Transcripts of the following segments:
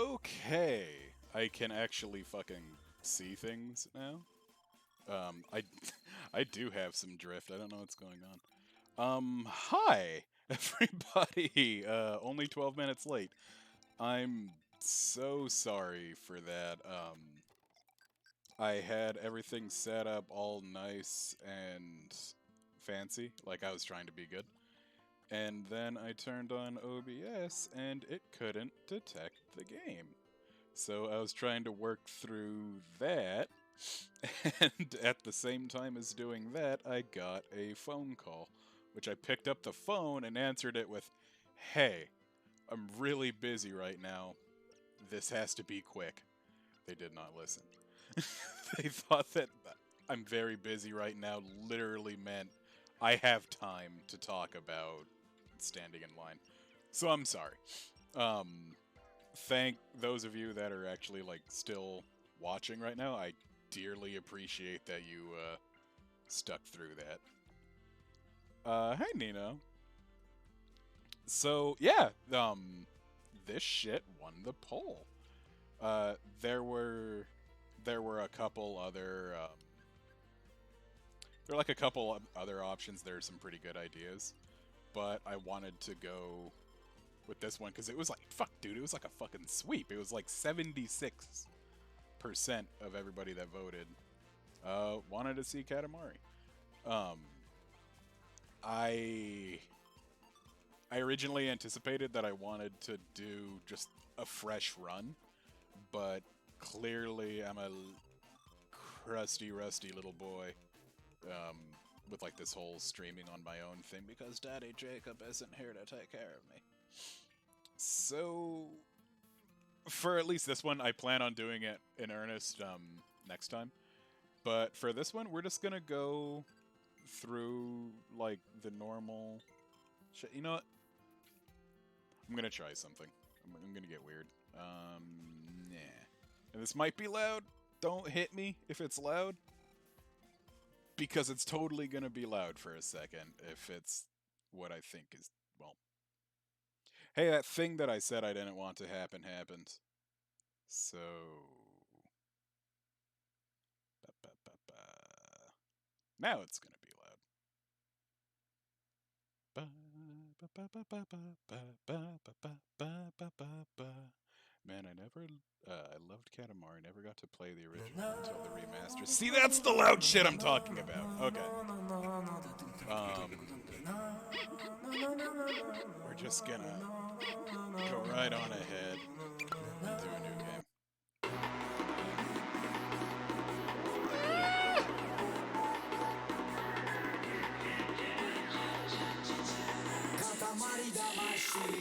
Okay, I can actually fucking see things now. I I do have some drift. I don't know what's going on. Hi everybody. Only 12 minutes late. I'm so sorry for that. I had everything set up all nice and fancy, like I was trying to be good. And then I turned on OBS and it couldn't detect the game. So I was trying to work through that, and at the same time as doing that, I got a phone call, which I picked up the phone and answered it with, "Hey, I'm really busy right now. This has to be quick." They did not listen. They thought that "I'm very busy right now" literally meant I have time to talk about standing in line. So I'm sorry. Thank those of you that are actually like still watching right now. I dearly appreciate that you stuck through that. Hey Nino. So yeah, this shit won the poll. There were a couple other there were like a couple of other options. There are some pretty good ideas, but I wanted to go with this one because it was like, fuck, dude, it was like a fucking sweep. It was like 76% of everybody that voted wanted to see Katamari. I originally anticipated that I wanted to do just a fresh run, but clearly I'm a crusty, rusty little boy with like this whole streaming on my own thing because Daddy Jacob isn't here to take care of me. So, for at least this one, I plan on doing it in earnest next time. But for this one, we're just gonna go through like the normal shit. You know what? I'm gonna try something. I'm gonna get weird. Yeah. And this might be loud. Don't hit me if it's loud. Because it's totally gonna be loud for a second if it's what I think is, well. Hey, that thing that I said I didn't want to happen happened. So. Now it's gonna be loud. Man, I loved Katamari. Never got to play the original until the remaster. See, that's the loud shit I'm talking about. Okay. We're just gonna go right on ahead and do a new game. Katamari Damacy.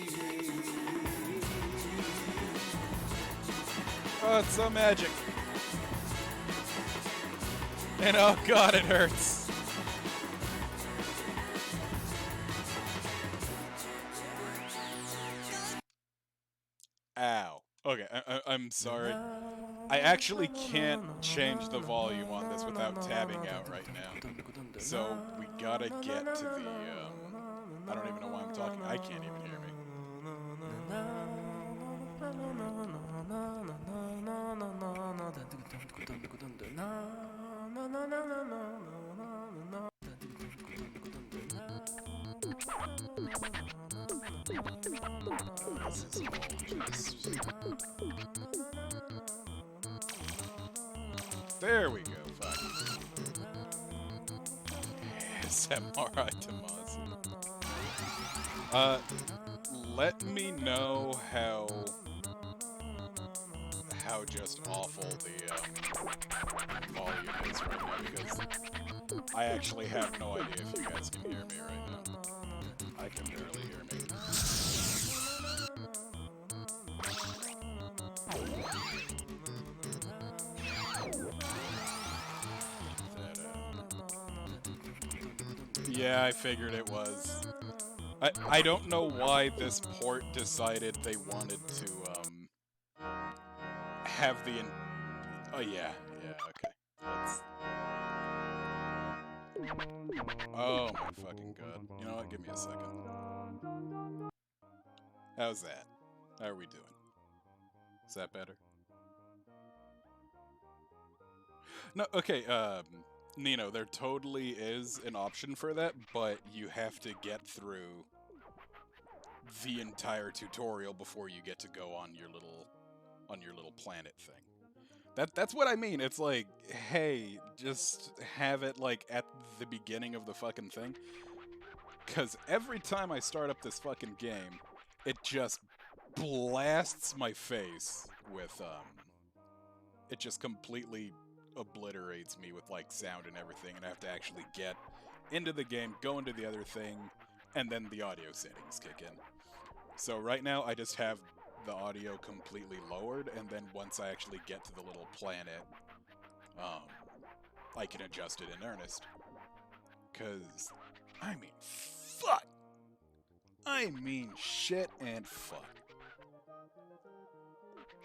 Oh, it's so magic. And oh god, it hurts. Ow. Okay, I'm sorry. I actually can't change the volume on this without tabbing out right now. So we gotta get to the, I don't even know why I'm talking. I can't even hear me. This is all just... There we go, fuck. Katamari Damacy. Let me know how just awful the volume is right now, because I actually have no idea if you guys can hear me right now. I can barely hear me. Yeah, I figured it was. I don't know why this port decided they wanted to have the oh yeah, okay. Oh my fucking god. You know what? Give me a second. How's that? How are we doing? Is that better? No, okay, Nino, there totally is an option for that, but you have to get through the entire tutorial before you get to go on your little planet thing. That's what I mean. It's like, hey, just have it like at the beginning of the fucking thing. Cause every time I start up this fucking game, it just blasts my face with it just completely obliterates me with like sound and everything, and I have to actually get into the game, go into the other thing, and then the audio settings kick in. So right now I just have the audio completely lowered, and then once I actually get to the little planet, I can adjust it in earnest. Cause, I mean, fuck! I mean shit and fuck.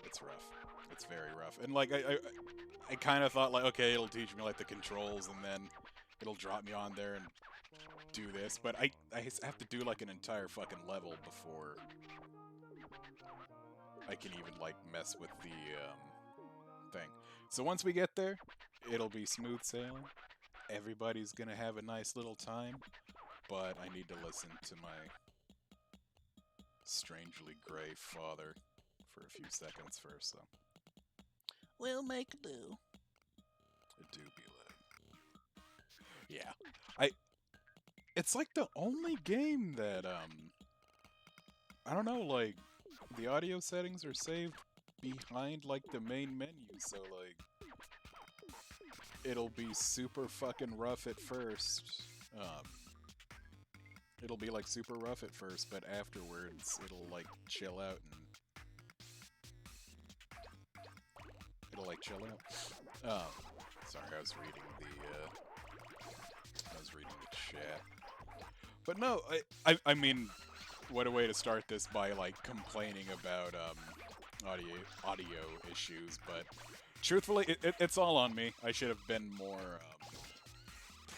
It's rough. It's very rough. And like, I kind of thought like, okay, it'll teach me like the controls, and then it'll drop me on there and do this, but I have to do like an entire fucking level before I can even like mess with the thing. So once we get there, it'll be smooth sailing. Everybody's gonna have a nice little time, but I need to listen to my strangely gray father for a few seconds first, so. We'll make do. It do be like. Yeah. It's like the only game that, I don't know, like, the audio settings are saved behind, like, the main menu, so, like, it'll be super fucking rough at first. It'll be, like, super rough at first, but afterwards, it'll, like, chill out and... It'll, like, chill out. Sorry, I was reading the chat. But no, I mean, what a way to start this by, like, complaining about, audio issues, but truthfully, it's all on me. I should have been more,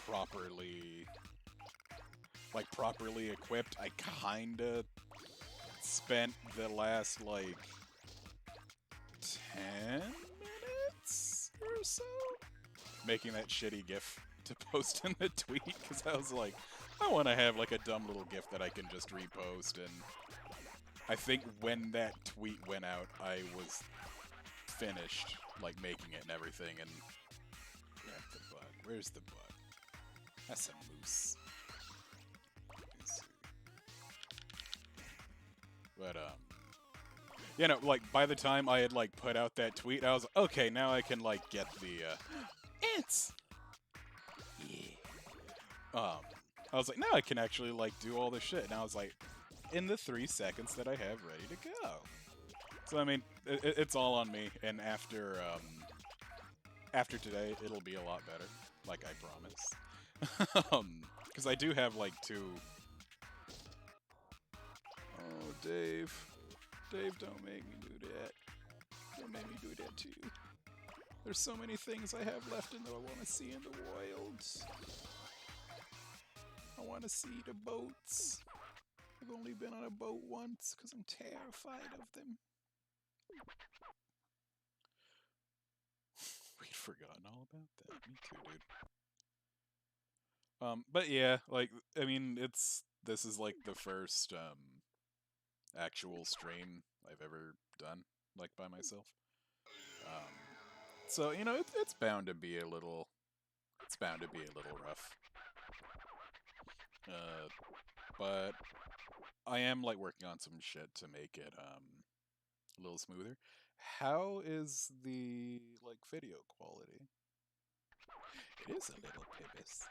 properly equipped. I kinda spent the last, like, 10 minutes or so making that shitty GIF to post in the tweet, because I was like, I want to have like a dumb little GIF that I can just repost, and I think when that tweet went out, I was finished, like, making it and everything, and... Yeah, the bug. Where's the bug? That's a moose. But, you know, like, by the time I had, like, put out that tweet, I was like, okay, now I can, like, get the, ants! Yeah. I was like, now I can actually, like, do all this shit, and I was like, in the 3 seconds that I have ready to go. So, I mean, it's all on me, and after today, it'll be a lot better, like I promise. Because I do have, like, 2... Oh, Dave. Dave, don't make me do that. Don't make me do that to you. There's so many things I have left in that I want to see in the wild. I want to see the boats. I've only been on a boat once because I'm terrified of them. We'd forgotten all about that. Me too, dude. But yeah, like, I mean, this is like the first, actual stream I've ever done, like, by myself. So, you know, it's bound to be a little... It's bound to be a little rough. But I am, like, working on some shit to make it, a little smoother. How is the, like, video quality? It is a little pibis.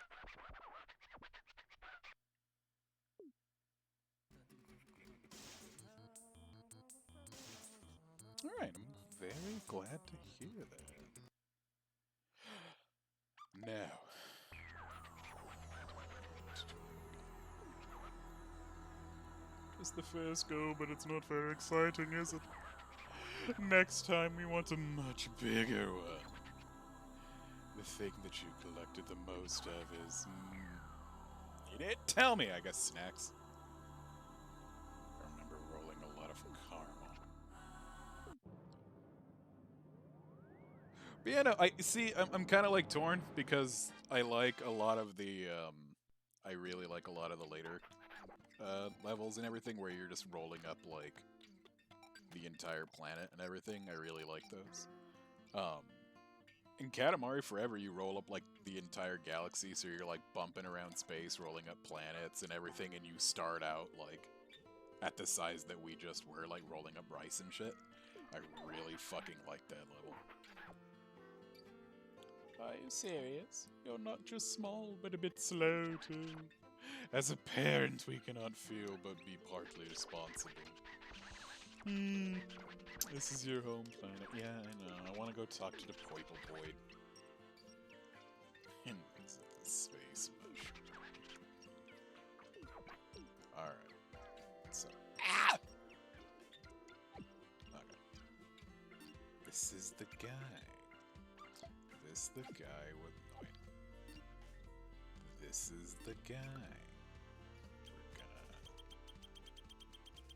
Alright, I'm very glad to hear that. Now... Just the first go, but it's not very exciting, is it? Next time we want a much bigger one. The thing that you collected the most of is... you didn't tell me, I guess, snacks. I remember rolling a lot of caramel. But yeah, no, I see. I'm kind of like torn because I like a lot of the. I really like a lot of the later levels and everything where you're just rolling up like the entire planet and everything. I really like those. In Katamari Forever, you roll up like the entire galaxy, so you're like bumping around space, rolling up planets and everything, and you start out like at the size that we just were, like rolling up rice and shit. I really fucking like that level. Are you serious? You're not just small, but a bit slow too. As a parent, we cannot feel but be partly responsible. This is your home planet. Yeah, I know. I want to go talk to the Poiple Boy. And exit the space mush. Alright. So. Ah! Okay. This is the guy. This the guy with. Wait. This is the guy. We're gonna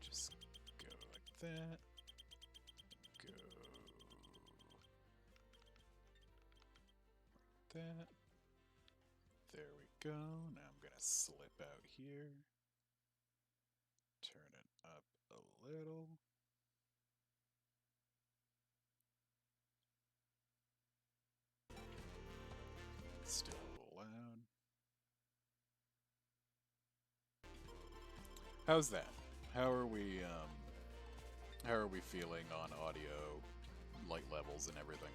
just go like that. Go like that. There we go. Now I'm gonna slip out here. Turn it up a little. Still a little loud. How's that? How are we feeling on audio, light levels and everything?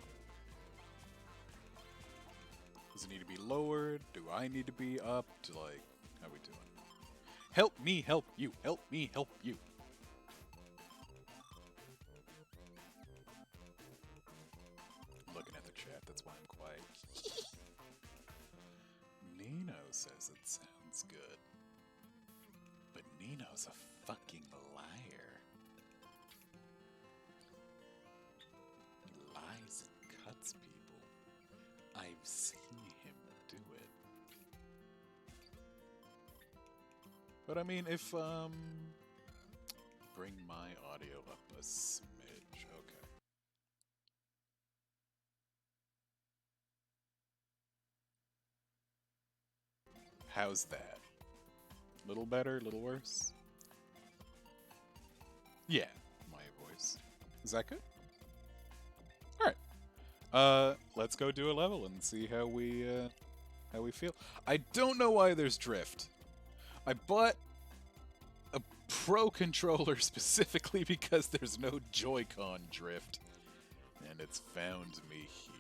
Does it need to be lowered? Do I need to be up? To like, how we doing? Help me help you! Help me help you! Looking at the chat, that's why I'm quiet. Nino says it sounds good. But Nino's a fucking liar. He lies and cuts people. I've seen him do it. But I mean, if, bring my audio up a smidge. Okay. How's that? Little better, little worse? Yeah, my voice. Is that good? Alright. Let's go do a level and see how we feel. I don't know why there's drift. I bought a Pro controller specifically because there's no Joy-Con drift. And it's found me here.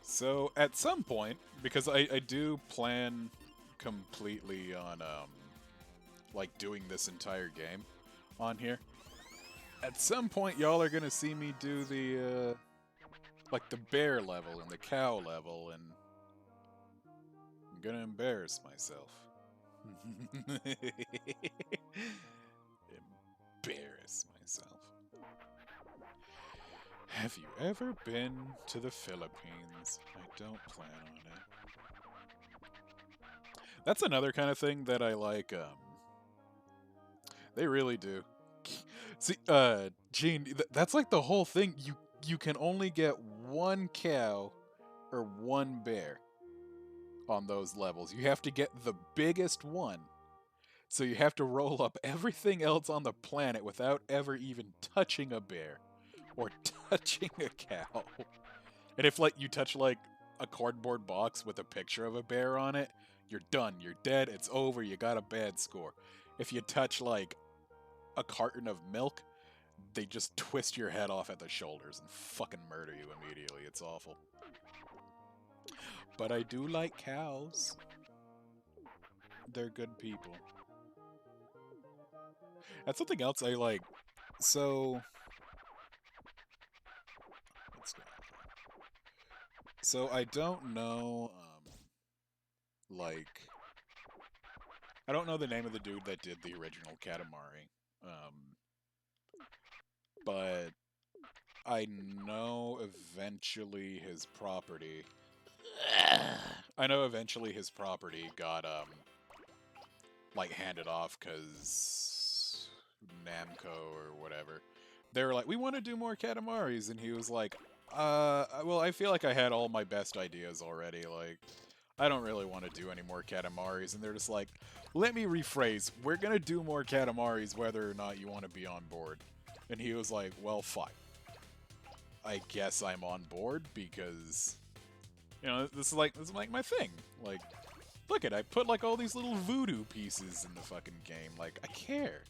So, at some point, because I do plan completely on, like, doing this entire game on here. At some point, y'all are gonna see me do the, like, the bear level and the cow level, and I'm gonna embarrass myself. Embarrass myself. Have you ever been to the Philippines? I don't plan on it. That's another kind of thing that I like, they really do. See, Gene, that's like the whole thing. You can only get one cow or one bear on those levels. You have to get the biggest one. So you have to roll up everything else on the planet without ever even touching a bear or touching a cow. And if like you touch like a cardboard box with a picture of a bear on it, you're done. You're dead. It's over. You got a bad score. If you touch like a carton of milk, they just twist your head off at the shoulders and fucking murder you immediately. It's awful. But I do like cows. They're good people. That's something else I like. So... let's go. So I don't know, like... I don't know the name of the dude that did the original Katamari. But I know eventually his property... I know eventually his property got, like, handed off because Namco or whatever. they were like, we want to do more Katamaris, and he was like, well, I feel like I had all my best ideas already. Like, I don't really want to do any more Katamaris. And they're just like, let me rephrase. We're going to do more Katamaris whether or not you want to be on board. And he was like, well, fine. I guess I'm on board because, you know, this is like my thing. Like, look at, I put like all these little voodoo pieces in the fucking game. Like, I care.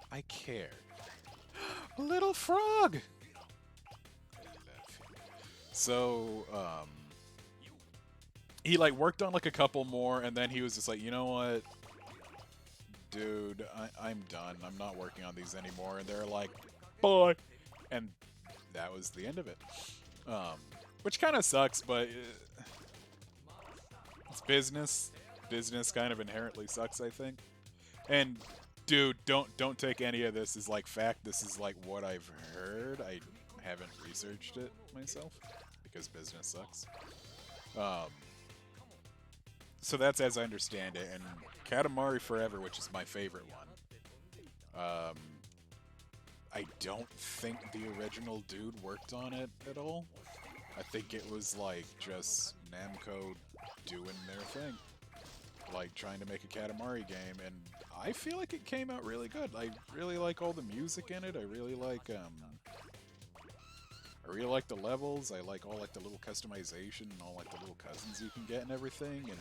I care. A little frog! I love him. So, he like worked on like a couple more, and then he was just like, you know what, dude, I'm done. I'm not working on these anymore. And they're like, bye, and that was the end of it. Which kind of sucks, but it's business. Business kind of inherently sucks, I think. And dude, don't take any of this as like fact. This is like what I've heard. I haven't researched it myself because business sucks. So that's as I understand it. And Katamari Forever, which is my favorite one. I don't think the original dude worked on it at all. I think it was like just Namco doing their thing, like trying to make a Katamari game, and I feel like it came out really good. I really like all the music in it. I really like the levels. I like all like the little customization and all like the little cousins you can get and everything, and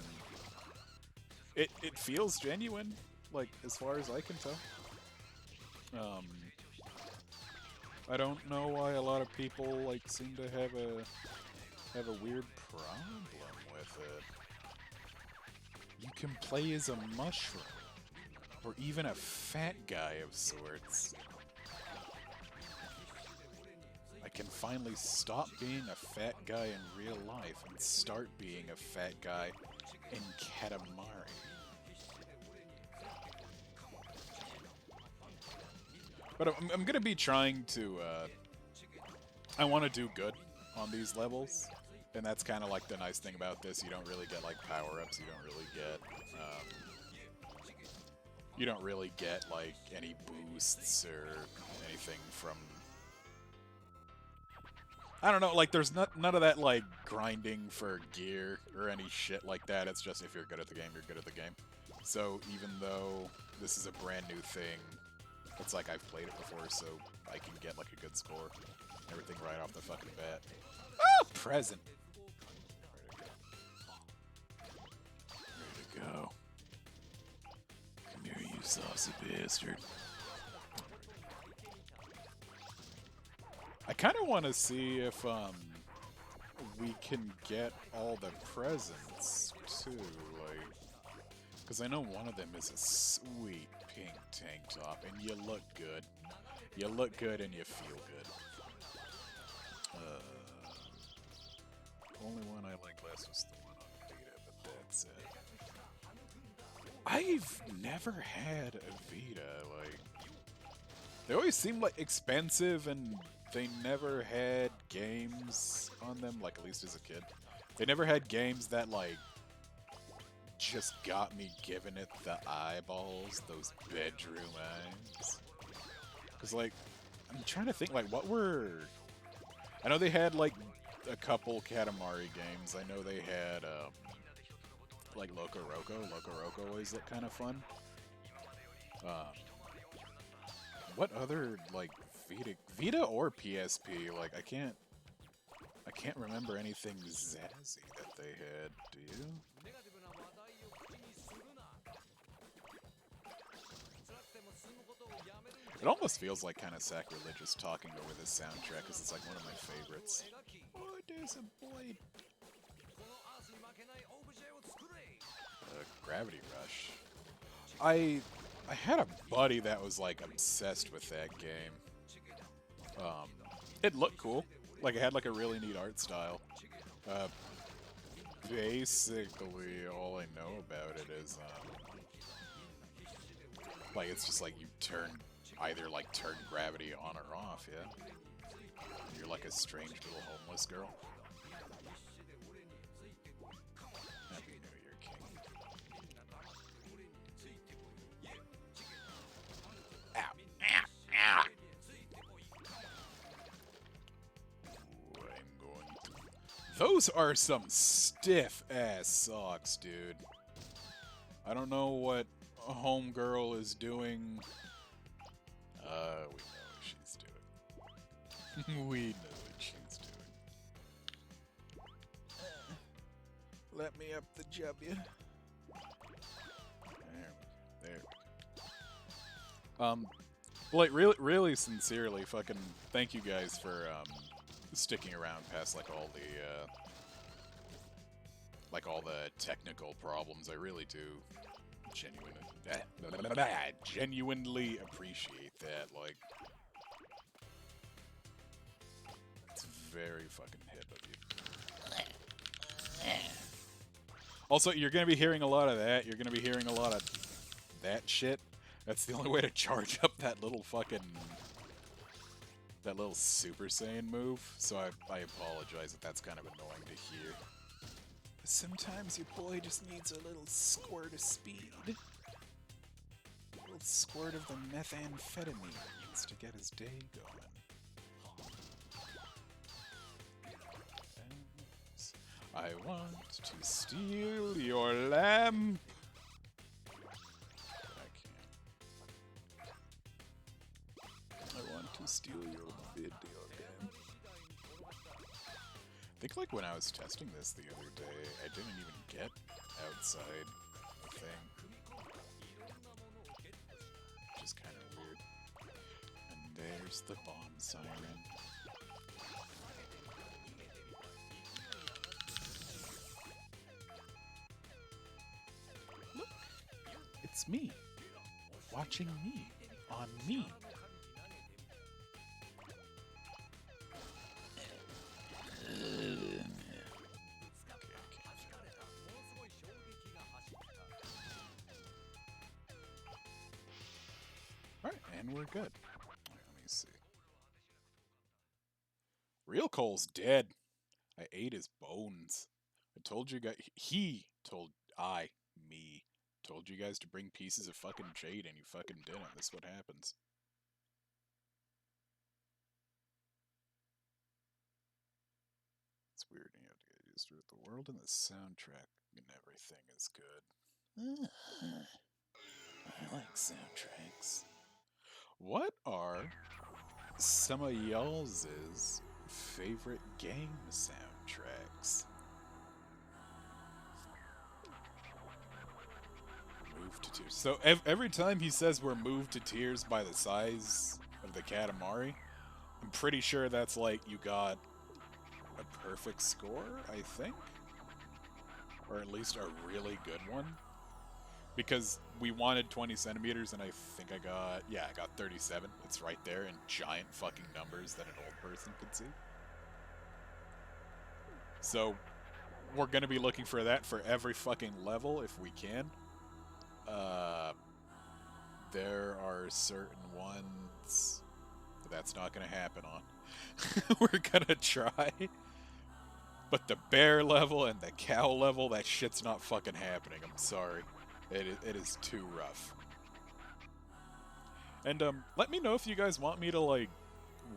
it feels genuine, like as far as I can tell. I don't know why a lot of people like seem to have a weird problem with it. You can play as a mushroom, or even a fat guy of sorts. I can finally stop being a fat guy in real life and start being a fat guy in Katamari. But I'm gonna be trying to, I want to do good on these levels. And that's kind of like the nice thing about this. You don't really get like power-ups. You don't really get like any boosts or anything from. I don't know. Like there's none of that like grinding for gear or any shit like that. It's just if you're good at the game, you're good at the game. So even though this is a brand new thing, it's like I've played it before, so I can get like a good score, everything right off the fucking bat. Ah, present. Where'd it go? Come here, you saucy bastard. I kind of want to see if we can get all the presents too, like, because I know one of them is a sweet pink tank top, and you look good. You look good and you feel good. Only one I liked last was the one on Vita, but that's it. I've never had a Vita, like, they always seemed like expensive, and they never had games on them, like at least as a kid. They never had games that like just got me giving it the eyeballs, those bedroom eyes. Cause like, I'm trying to think like what were, I know they had like a couple Katamari games. I know they had like Loco Roco always looked kind of fun. What other like Vita or PSP? Like I can't remember anything zazzy that they had. Do you? It almost feels like kind of sacrilegious talking over this soundtrack because it's like one of my favorites. Oh, there's a boy. Gravity Rush. I had a buddy that was like obsessed with that game. It looked cool. Like it had like a really neat art style. Basically, all I know about it is like it's just like you either turn gravity on or off. Yeah, you're like a strange little homeless girl. Happy New Year, King. Ow. Ow. Ow. Those are some stiff-ass socks, dude. I don't know what a homegirl is doing. We know what she's doing. We know what she's doing. Let me up the W. There. Like, really sincerely, fucking thank you guys for, sticking around past, like, all the technical problems. I really do genuinely appreciate that. Like, it's very fucking hip of you. Also, you're gonna be hearing a lot of that. You're gonna be hearing a lot of that shit. That's the only way to charge up that little fucking... that little Super Saiyan move. So I apologize if that's kind of annoying to hear. Sometimes your boy just needs a little squirt of speed. A little squirt of the methamphetamines to get his day going. I want to steal your lamp. I want to steal your video game. I think, like, when I was testing this the other day, I didn't even get outside the thing. Which is kind of weird. And there's the bomb siren. Look! It's me! Watching me! On me! Alright, and we're good. Let me see. Real Cole's dead. I ate his bones. I told you guys... me, told you guys to bring pieces of fucking jade and you fucking didn't. This is what happens. It's weird, you have to get used to it. The world and the soundtrack and everything is good. I like soundtracks. What are some of y'all's favorite game soundtracks? Moved to tears. So every time he says we're moved to tears by the size of the Katamari, I'm pretty sure that's like you got a perfect score, I think? Or at least a really good one. Because we wanted 20 centimeters, and I think I got 37. It's right there in giant fucking numbers that an old person could see. So, we're gonna be looking for that for every fucking level if we can. There are certain ones that's not gonna happen on. We're gonna try. But the bear level and the cow level, that shit's not fucking happening. I'm sorry. It is too rough. And, let me know if you guys want me to, like,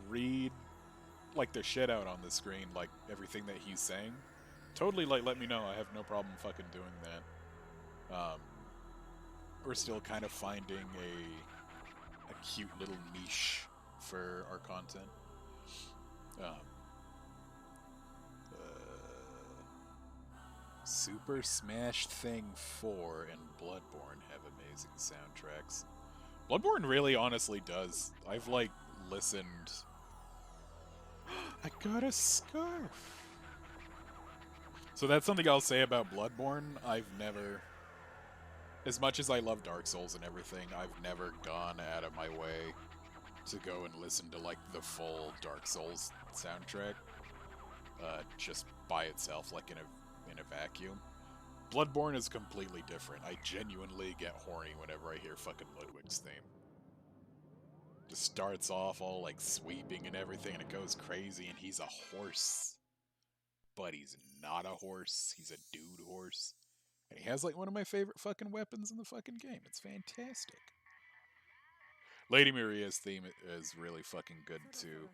read, like, the shit out on the screen, like, everything that he's saying. Totally, like, let me know. I have no problem fucking doing that. We're still kind of finding a cute little niche for our content. Super Smash Thing 4 and Bloodborne have amazing soundtracks. Bloodborne really honestly does. I've, like, listened... I got a scarf! So that's something I'll say about Bloodborne. I've never... As much as I love Dark Souls and everything, I've never gone out of my way to go and listen to, like, the full Dark Souls soundtrack. Just by itself, like, in a vacuum. Bloodborne is completely different. I genuinely get horny whenever I hear fucking Ludwig's theme. Just starts off all, like, sweeping and everything, and it goes crazy, and he's a horse. But he's not a horse. He's a dude horse. And he has, like, one of my favorite fucking weapons in the fucking game. It's fantastic. Lady Maria's theme is really fucking good, too.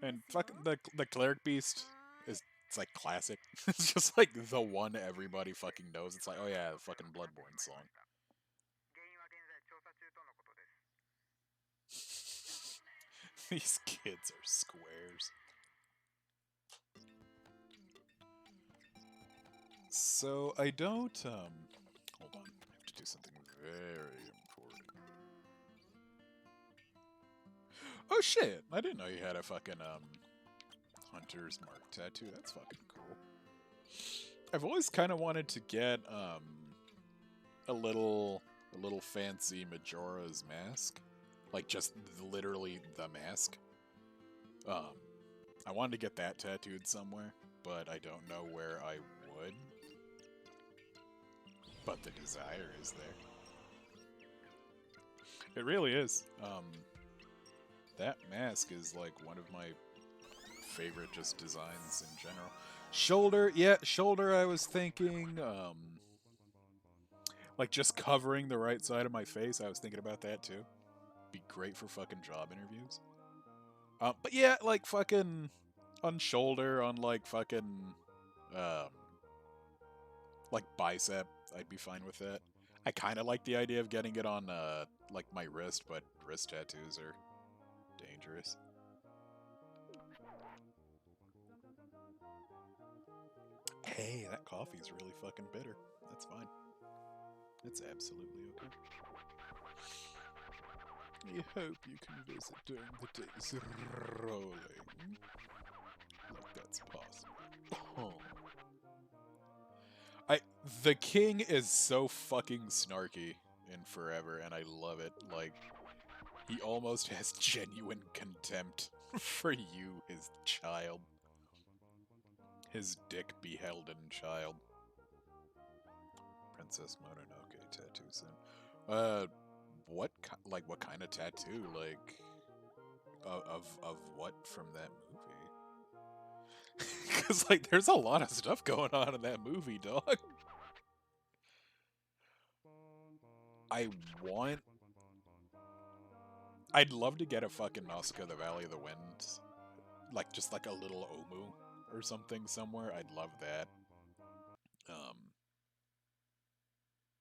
And fucking the Cleric Beast is It's like classic. It's just like the one everybody fucking knows. It's like, oh yeah, the fucking Bloodborne song. These kids are squares. So I don't, hold on. I have to do something very important. Oh shit! I didn't know you had a fucking, Hunter's Mark tattoo. That's fucking cool. I've always kind of wanted to get, a little fancy Majora's mask. Like, just literally the mask. I wanted to get that tattooed somewhere, but I don't know where I would. But the desire is there. It really is. That mask is like one of my favorite just designs in general. Shoulder, yeah, shoulder I was thinking, like just covering the right side of my face, I was thinking about that too. Be great for fucking job interviews. But yeah, like fucking on shoulder, on like fucking, like bicep, I'd be fine with that. I kind of like the idea of getting it on, like my wrist, but wrist tattoos are dangerous. Hey, that coffee's really fucking bitter. That's fine. It's absolutely okay. I hope you can visit during the days rolling. Like that's possible. Oh. The king is so fucking snarky in Forever, and I love it. Like, he almost has genuine contempt for you, his child. His dick-beholden child. Princess Mononoke tattoo soon. What kind of tattoo? Like, of what from that movie? Because, like, there's a lot of stuff going on in that movie, dog. I'd love to get a fucking Nausicaa the Valley of the Wind. Like, just like a little Omu or something somewhere. I'd love that.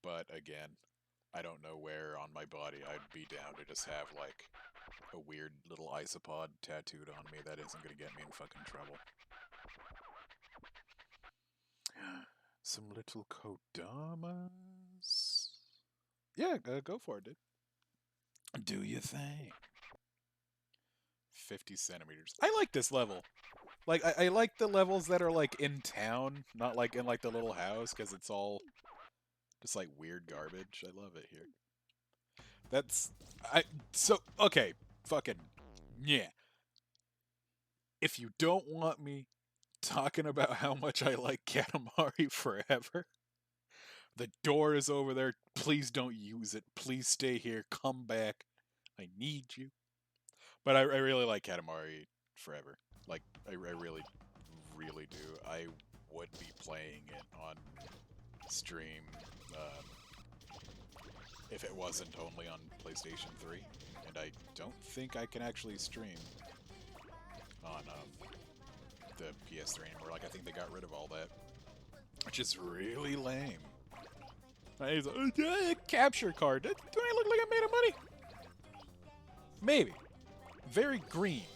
But again, I don't know where on my body I'd be down to just have, like, a weird little isopod tattooed on me that isn't gonna get me in fucking trouble. Some little Kodamas. Yeah, go for it, dude. Do your thing. 50 centimeters. I like this level. Like, I like the levels that are, like, in town, not, like, in, like, the little house, because it's all just, like, weird garbage. I love it here. Okay, fucking, yeah. If you don't want me talking about how much I like Katamari Forever, the door is over there. Please don't use it. Please stay here. Come back. I need you. But I really like Katamari Forever. Like, I really, really do. I would be playing it on stream if it wasn't only on PlayStation 3. And I don't think I can actually stream on the PS3 anymore. Like, I think they got rid of all that. Which is really lame. He's like, capture card. Do I look like I'm made of money? Maybe. Very green.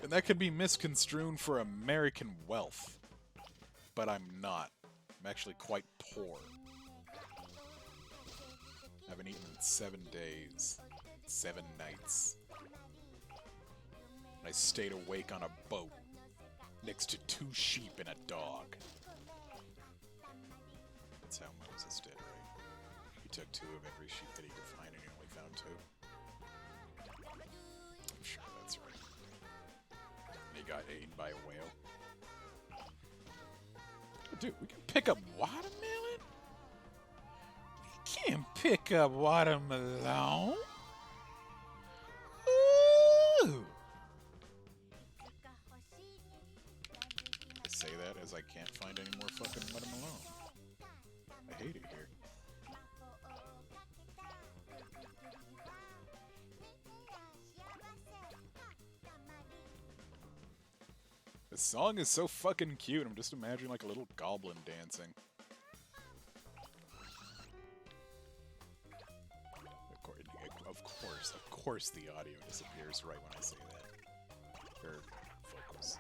And that could be misconstrued for American wealth. But I'm not. I'm actually quite poor. I haven't eaten in 7 days. 7 nights. I stayed awake on a boat. Next to 2 sheep and a dog. That's how Moses did, right? He took 2 of every sheep that he could find and he only found 2. I'm sure that's right. And he got eaten by a whale. Dude, we can pick up watermelon? We can't pick up watermelon? Ooh! I say that as I can't find any more fucking watermelon. I hate it here. This song is so fucking cute. I'm just imagining like a little goblin dancing. Of course the audio disappears right when I say that. Or vocals.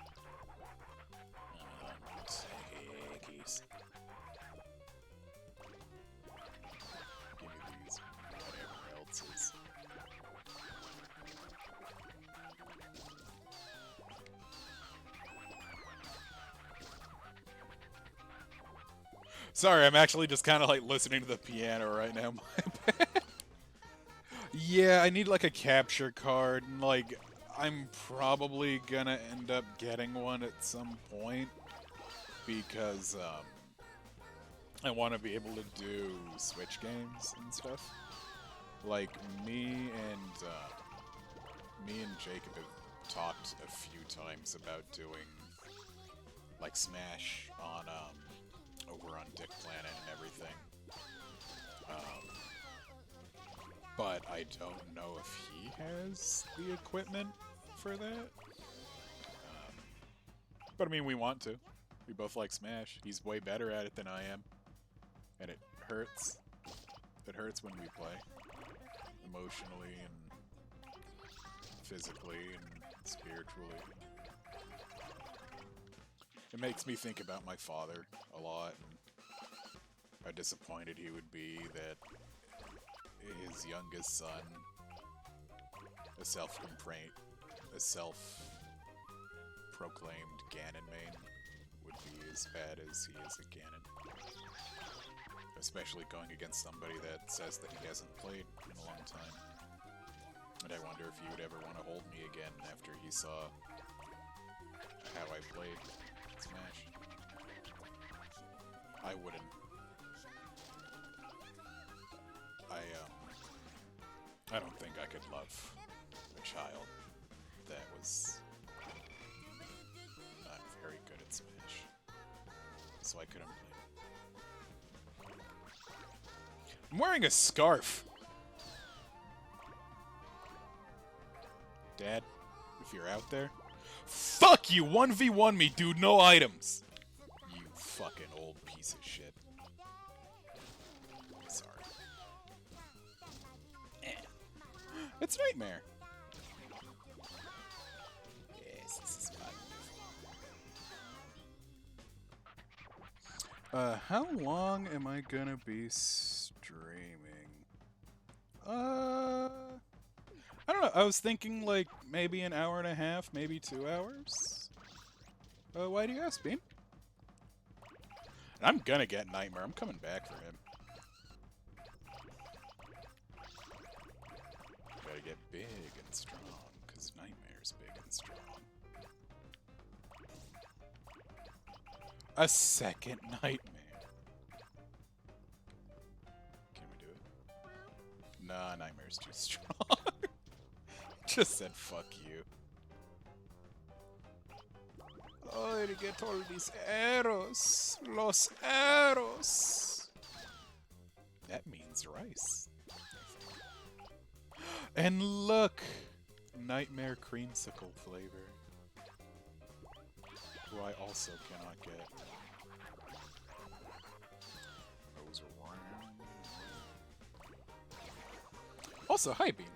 Keys. Give me these whatever else is. Sorry, I'm actually just kind of like listening to the piano right now. My bad. Yeah, I need like a capture card, and like I'm probably gonna end up getting one at some point because I want to be able to do Switch games and stuff. Like me and Jacob have talked a few times about doing like Smash on over on Dick Planet and everything. But I don't know if he has the equipment for that. But I mean, we want to. We both like Smash. He's way better at it than I am. And it hurts. It hurts when we play. Emotionally and physically and spiritually. It makes me think about my father a lot and how disappointed he would be that his youngest son, a self-proclaimed Ganon main, would be as bad as he is at Ganon. Especially going against somebody that says that he hasn't played in a long time. And I wonder if he would ever want to hold me again after he saw how I played Smash. I wouldn't. I don't think I could love a child that was not very good at Smash. So I couldn't play. I'm wearing a scarf! Dad, if you're out there, fuck you! 1v1 me, dude, no items! You fucking old piece of shit. Sorry. It's Nightmare! Yes, this is fun. How long am I gonna be streaming? I don't know, I was thinking like maybe an hour and a half, maybe 2 hours? Why do you ask, Bean? And I'm gonna get Nightmare, I'm coming back for him. Gotta get big and strong, because Nightmare's big and strong. A second Nightmare. Can we do it? Nah, Nightmare's too strong. Just said fuck you. Oh, to get all these arrows. Los arrows. That means rice. And look! Nightmare creamsicle flavor. Who I also cannot get. Those are warm. Also, hi Bean.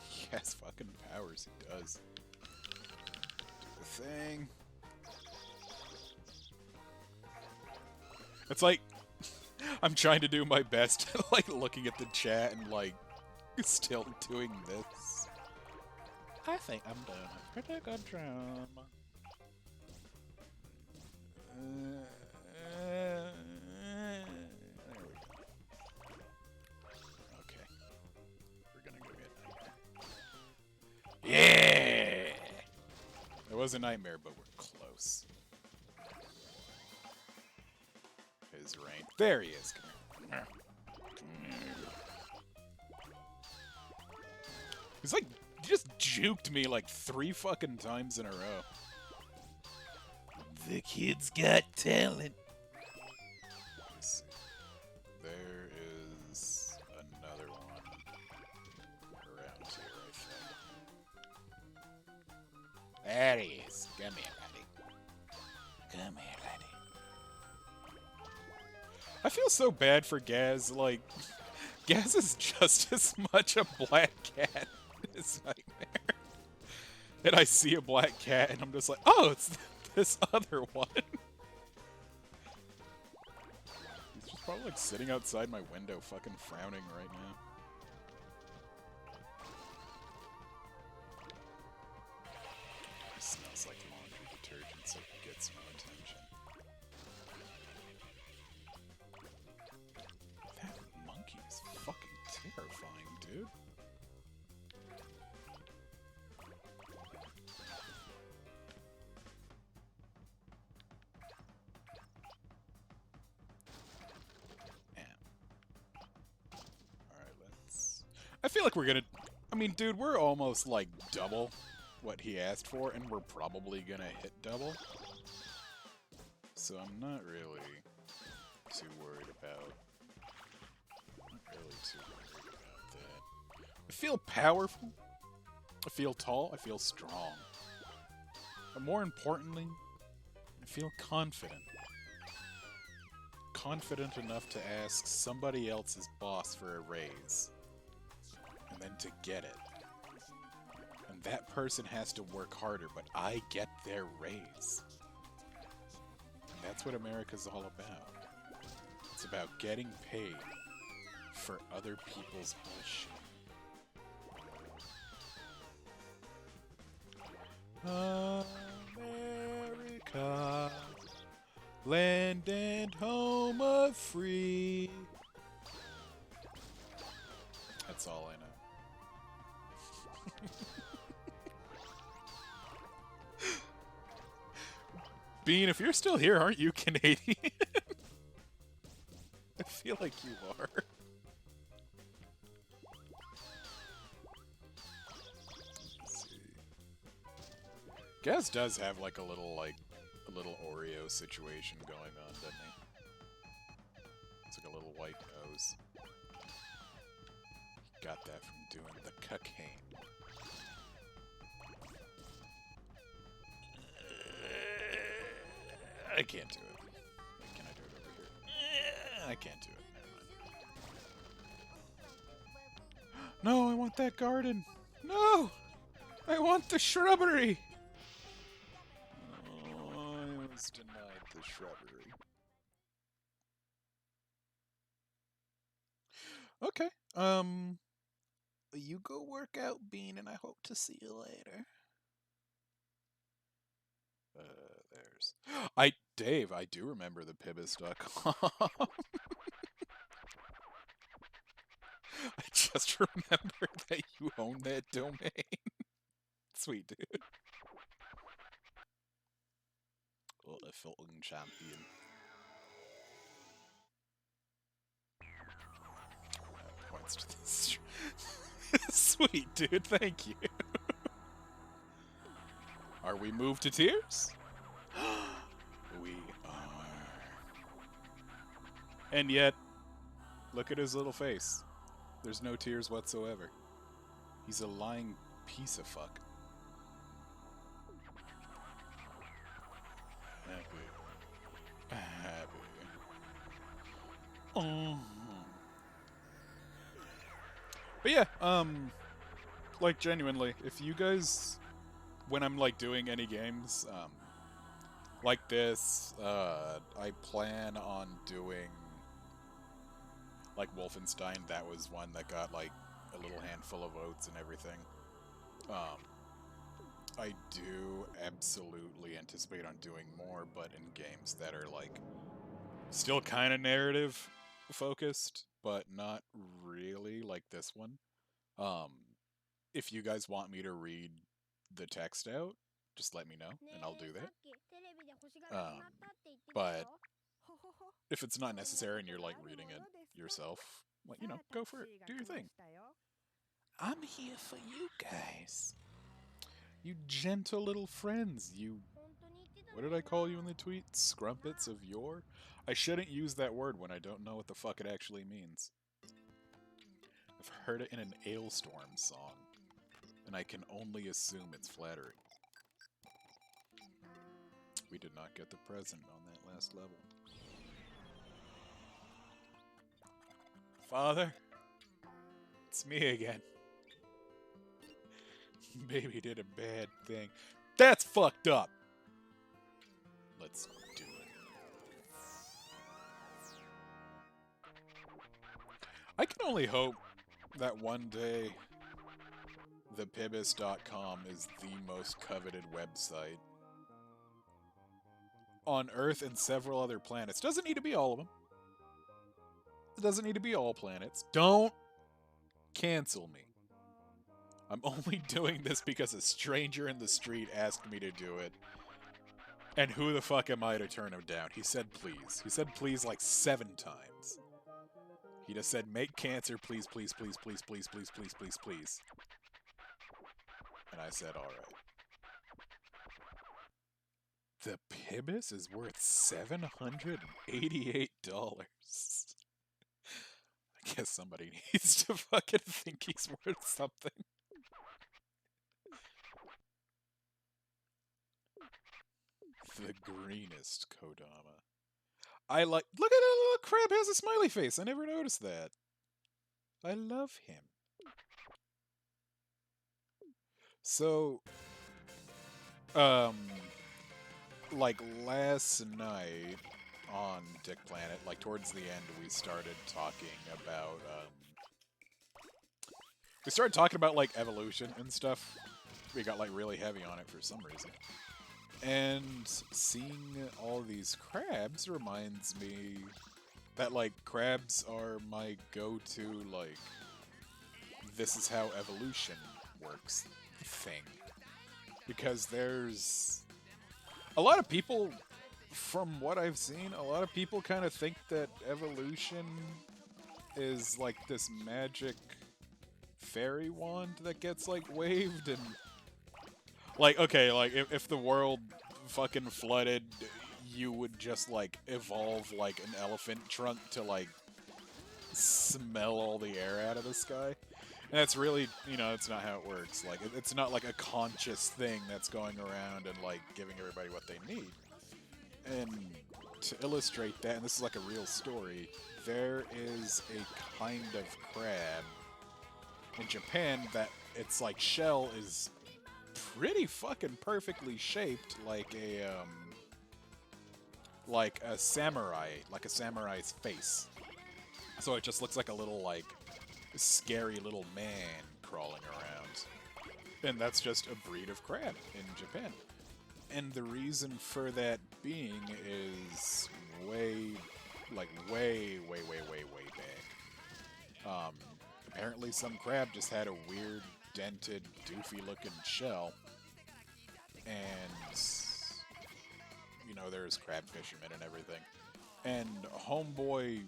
He has fucking powers, he does. Do the thing. It's like, I'm trying to do my best, like looking at the chat and like, still doing this. I think I'm doing a pretty good job. There we go. Okay. We're gonna go get Nightmare. Yeah! It was a Nightmare, but we're close. His range. There he is. Come here. He's like, he just juked me like 3 fucking times in a row. The kid's got talent. Let's see. There is another one around here, I think. There he is. Come here, buddy. Come here, lady. I feel so bad for Gaz, like, Gaz is just as much a black cat as Nightmare. And I see a black cat and I'm just like, oh, it's this other one. He's just probably like sitting outside my window fucking frowning right now. It smells like laundry detergent, so it gets no attention. That monkey is fucking terrifying, dude. I feel like we're gonna... I mean, dude, we're almost, like, double what he asked for, and we're probably gonna hit double. So I'm not really too worried about... that. I feel powerful. I feel tall. I feel strong. But more importantly, I feel confident. Confident enough to ask somebody else's boss for a raise. And then to get it. And that person has to work harder, but I get their raise. And that's what America's all about. It's about getting paid for other people's bullshit. America, land and home of free. That's all I know. Bean, if you're still here, aren't you Canadian? I feel like you are. Let's see. Gaz does have like a little Oreo situation going on, doesn't he? It's like a little white nose. Got that from doing the cocaine. I can't do it. Can I do it over here? I can't do it. Never mind. No, I want that garden. No! I want the shrubbery! Oh, I was denied the shrubbery. Okay. You go work out, Bean, and I hope to see you later. There's... Dave, I do remember the pibis.com. I just remembered that you own that domain. Sweet, dude. Oh, the Fulton champion. Points to this. Sweet, dude, thank you. Are we moved to tears? We are. And yet, look at his little face. There's no tears whatsoever. He's a lying piece of fuck. Happy. Happy. Oh. But yeah, like genuinely, if you guys, when I'm like doing any games, like this, I plan on doing like Wolfenstein. That was one that got like a little handful of votes and everything. I do absolutely anticipate on doing more, but in games that are like still kind of narrative focused, but not really, like this one. If you guys want me to read the text out, just let me know, and I'll do that. But if it's not necessary and you're like reading it yourself, like, you know, go for it. Do your thing. I'm here for you guys. You gentle little friends. You... What did I call you in the tweet? Scrumpets of yore? I shouldn't use that word when I don't know what the fuck it actually means. I've heard it in an Ailstorm song, and I can only assume it's flattering. We did not get the present on that last level. Father? It's me again. Baby did a bad thing. That's fucked up! Let's do it. I can only hope that one day thepibis.com is the most coveted website on Earth and several other planets. Doesn't need to be all of them. It doesn't need to be all planets. Don't cancel me. I'm only doing this because a stranger in the street asked me to do it. And who the fuck am I to turn him down? He said please. He said please like 7 times. He just said make cancer, please, please, please, please, please, please, please, please, please. And I said alright. The Pibis is worth $788. I guess somebody needs to fucking think he's worth something. The greenest Kodama. I like. Look at that little crab has a smiley face. I never noticed that. I love him. So, like last night on Dick Planet, like towards the end, we started talking about, like evolution and stuff. We got like really heavy on it for some reason. And seeing all these crabs reminds me that, like, crabs are my go-to, like, this is how evolution works thing. Because there's a lot of people, from what I've seen, a lot of people kind of think that evolution is like this magic fairy wand that gets, like, waved and... Like, okay, like, if the world fucking flooded, you would just, like, evolve, like, an elephant trunk to, like, smell all the air out of the sky. And that's really, you know, that's not how it works. Like, it's not, like, a conscious thing that's going around and, like, giving everybody what they need. And to illustrate that, and this is, like, a real story, there is a kind of crab in Japan that its, like, shell is pretty fucking perfectly shaped like a samurai's face. So it just looks like a little, like, scary little man crawling around. And that's just a breed of crab in Japan. And the reason for that being is way back. Apparently some crab just had a weird dented, doofy-looking shell, and, you know, there's crab fishermen and everything, and homeboy,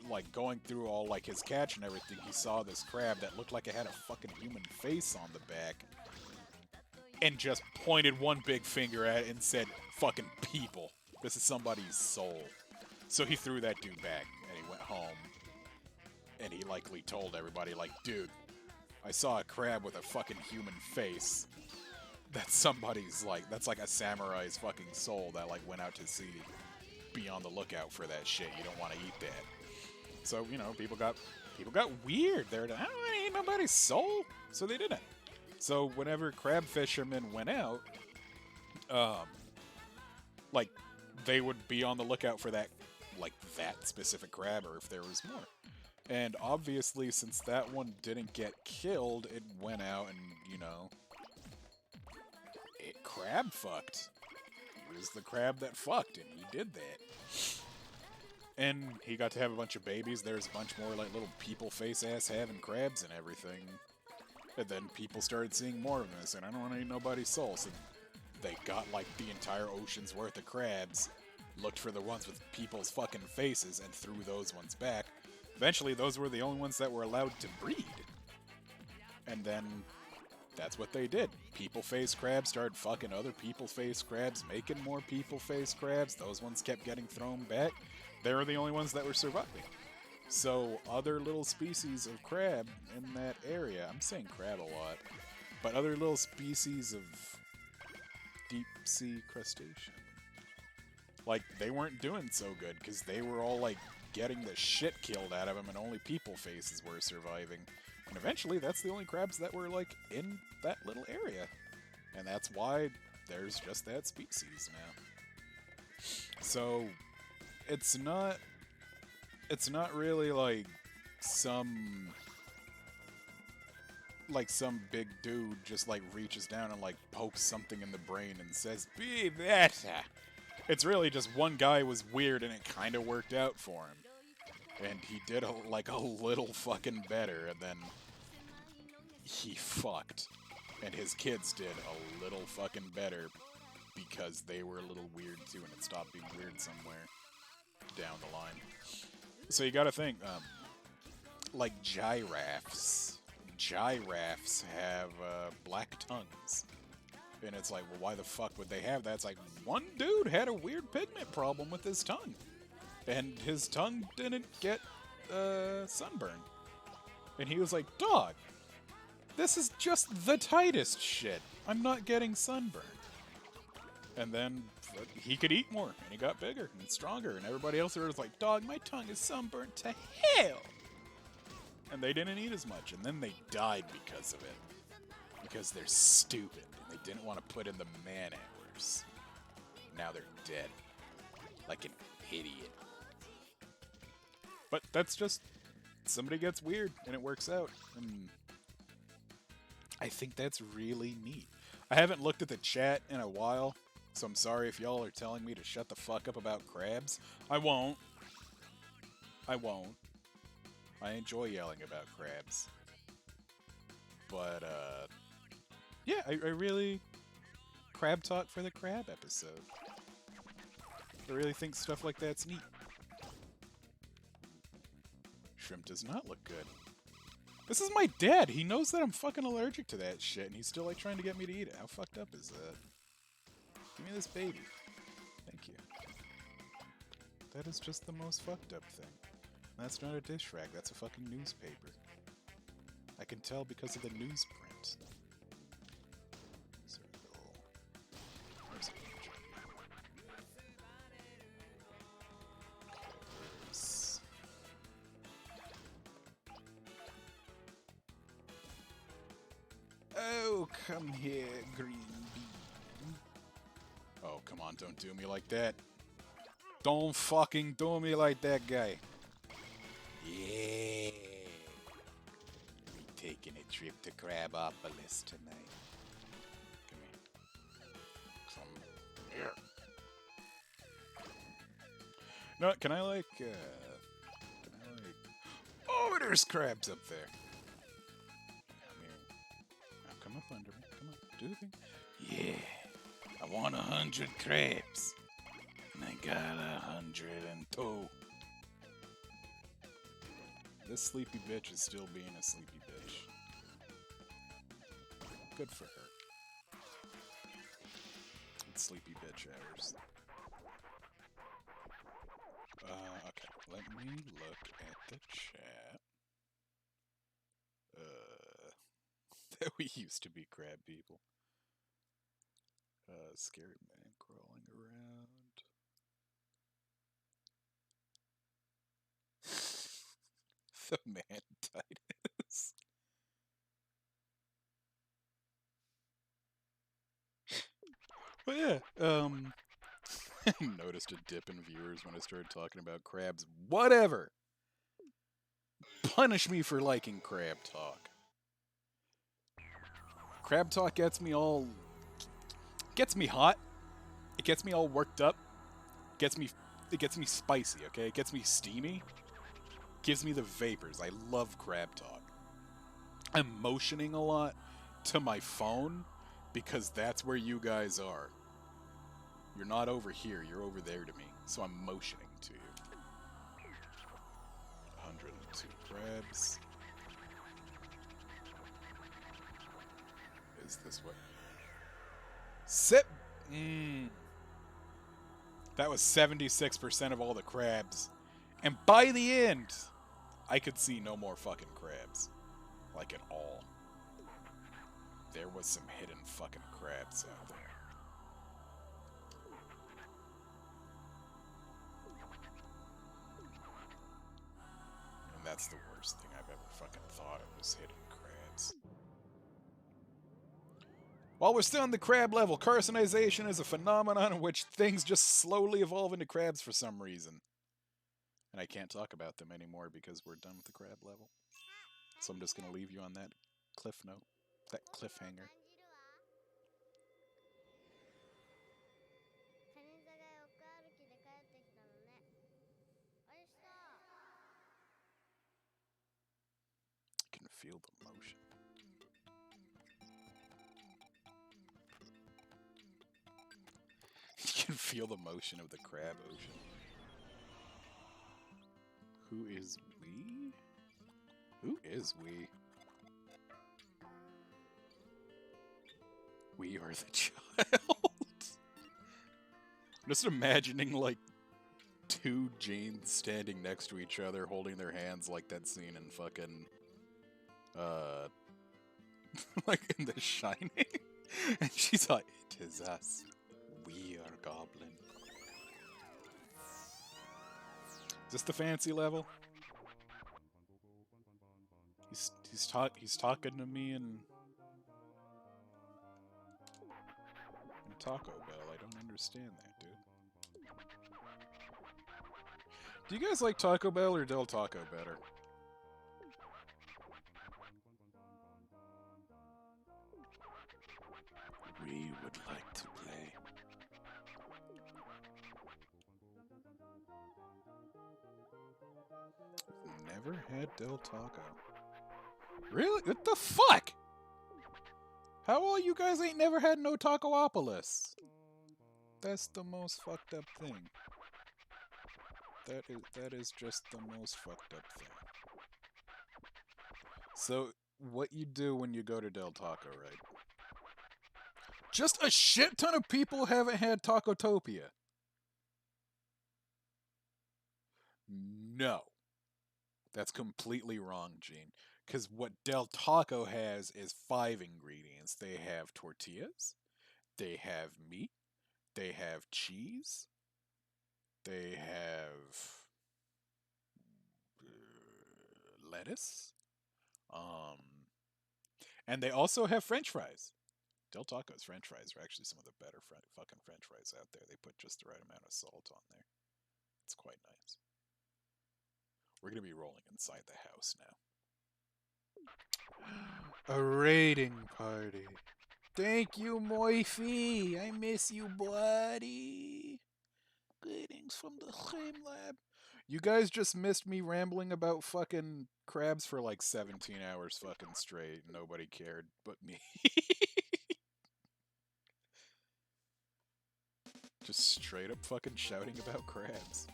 like, going through all, like, his catch and everything, he saw this crab that looked like it had a fucking human face on the back, and just pointed one big finger at it and said, fucking people, this is somebody's soul. So he threw that dude back, and he went home, and he likely told everybody, like, dude, I saw a crab with a fucking human face. That's somebody's, like, that's like a samurai's fucking soul that, like, went out to sea. Be on the lookout for that shit. You don't want to eat that. So, you know, people got weird. They're like, I don't want to eat nobody's soul. So they didn't. So whenever crab fishermen went out, like, they would be on the lookout for that, like, that specific crab, or if there was more. And obviously, since that one didn't get killed, it went out and, you know, it crab fucked. He was the crab that fucked, and he did that. And he got to have a bunch of babies. There's a bunch more, like, little people face-ass having crabs and everything. And then people started seeing more of this, and I don't want to eat nobody's soul. So they got, like, the entire ocean's worth of crabs, looked for the ones with people's fucking faces, and threw those ones back. Eventually, those were the only ones that were allowed to breed. And then, that's what they did. People-face crabs started fucking other people-face crabs, making more people-face crabs. Those ones kept getting thrown back. They were the only ones that were surviving. So, other little species of crab in that area, I'm saying crab a lot, but other little species of deep sea crustacean. Like, they weren't doing so good because they were all like getting the shit killed out of them, and only people faces were surviving. And eventually, that's the only crabs that were like in that little area, and that's why there's just that species now. So it's not really some big dude just like reaches down and like pokes something in the brain and says be better. It's really just one guy was weird and it kind of worked out for him, and he did a little fucking better, and then he fucked, and his kids did a little fucking better because they were a little weird too, and it stopped being weird somewhere down the line. So you gotta think, like giraffes. Giraffes have black tongues. And it's like, well, why the fuck would they have that? It's like, one dude had a weird pigment problem with his tongue. And his tongue didn't get sunburn. And he was like, dog, this is just the tightest shit. I'm not getting sunburn. And then he could eat more, and he got bigger and stronger, and everybody else was like, dog, my tongue is sunburnt to hell! And they didn't eat as much, and then they died because of it. Because they're stupid, and they didn't want to put in the man-hours. Now they're dead. Like an idiot. But that's just... somebody gets weird, and it works out. And I think that's really neat. I haven't looked at the chat in a while, so I'm sorry if y'all are telling me to shut the fuck up about crabs. I won't. I won't. I enjoy yelling about crabs. But, yeah, I really... crab talk for the crab episode. I really think stuff like that's neat. Shrimp does not look good. This is my dad! He knows that I'm fucking allergic to that shit, and he's still, like, trying to get me to eat it. How fucked up is that? Give me this baby. Thank you. That is just the most fucked up thing. That's not a dish rag, that's a fucking newspaper. I can tell because of the newsprint. Circle. Where's it? Covers. Oh, come here, green bean. Oh, come on, don't do me like that. Don't fucking do me like that, guy. Yeah. We taking a trip to Crabopolis tonight. Come here. No, can I like, oh, there's crabs up there. Come here. Now come up under me. Come on, do the thing. Yeah. I want 100 crabs. And I got 102. This sleepy bitch is still being a sleepy bitch. Good for her. It's sleepy bitch hours. Okay, let me look at the chat. That we used to be crab people. Scary man crawling around. The mantitis. But yeah, noticed a dip in viewers when I started talking about crabs. Whatever! Punish me for liking crab talk. Crab talk gets me all... gets me hot. It gets me all worked up. It gets me spicy, okay? It gets me steamy. Gives me the vapors. I love crab talk. I'm motioning a lot to my phone because that's where you guys are. You're not over here, you're over there to me. So I'm motioning to you. 102 crabs. Is this what? Sip! That was 76% of all the crabs. And by the end, I could see no more fucking crabs. Like at all. There was some hidden fucking crabs out there. worst thing I've ever fucking thought of was hitting crabs. While we're still on the crab level, carcinization is a phenomenon in which things just slowly evolve into crabs for some reason. And I can't talk about them anymore because we're done with the crab level. So I'm just going to leave you on that cliff note, that cliffhanger. I can feel the motion. You can feel the motion of the crab ocean. Who is we? Who is we? We are the child. I'm just imagining like two Janes standing next to each other, holding their hands like that scene in fucking like in The Shining. And she's like, "It is us. We are Goblin." Is this the fancy level? He's talking to me in Taco Bell. I don't understand that, dude. Do you guys like Taco Bell or Del Taco better? We would like to play. Never had Del Taco. Really? What the fuck? How all you guys ain't never had no Tacopolis? That's the most fucked up thing. That is just the most fucked up thing. So, what you do when you go to Del Taco, right? Just a shit ton of people haven't had Tacotopia. No. That's completely wrong, Gene. Because what Del Taco has is 5 ingredients. They have tortillas, they have meat, they have cheese, they have lettuce, and they also have French fries. Del Taco's French fries are actually some of the better fucking French fries out there. They put just the right amount of salt on there. It's quite nice. We're going to be rolling inside the house now. A raiding party. Thank you, Moify. I miss you, buddy. Greetings from the Game Lab. You guys just missed me rambling about fucking crabs for like 17 hours fucking straight. Nobody cared but me. Just straight up fucking shouting about crabs.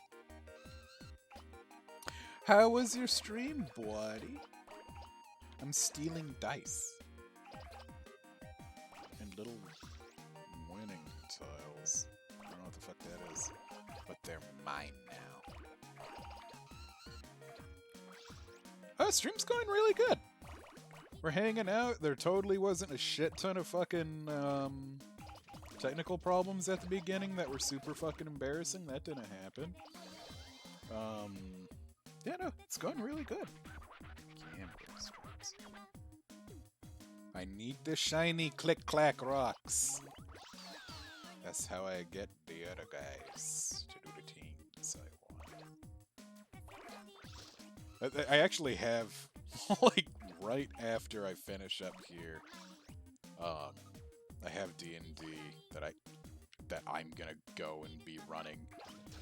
How was your stream, buddy? I'm stealing dice. And little winning tiles. I don't know what the fuck that is. But they're mine now. Oh, stream's going really good. We're hanging out. There totally wasn't a shit ton of fucking technical problems at the beginning that were super fucking embarrassing. That didn't happen. Yeah, no, it's going really good. Gambling streams. I need the shiny click-clack rocks. That's how I get the other guys to do the teams I want. I actually have, like, right after I finish up here, I have D&D that I'm gonna go and be running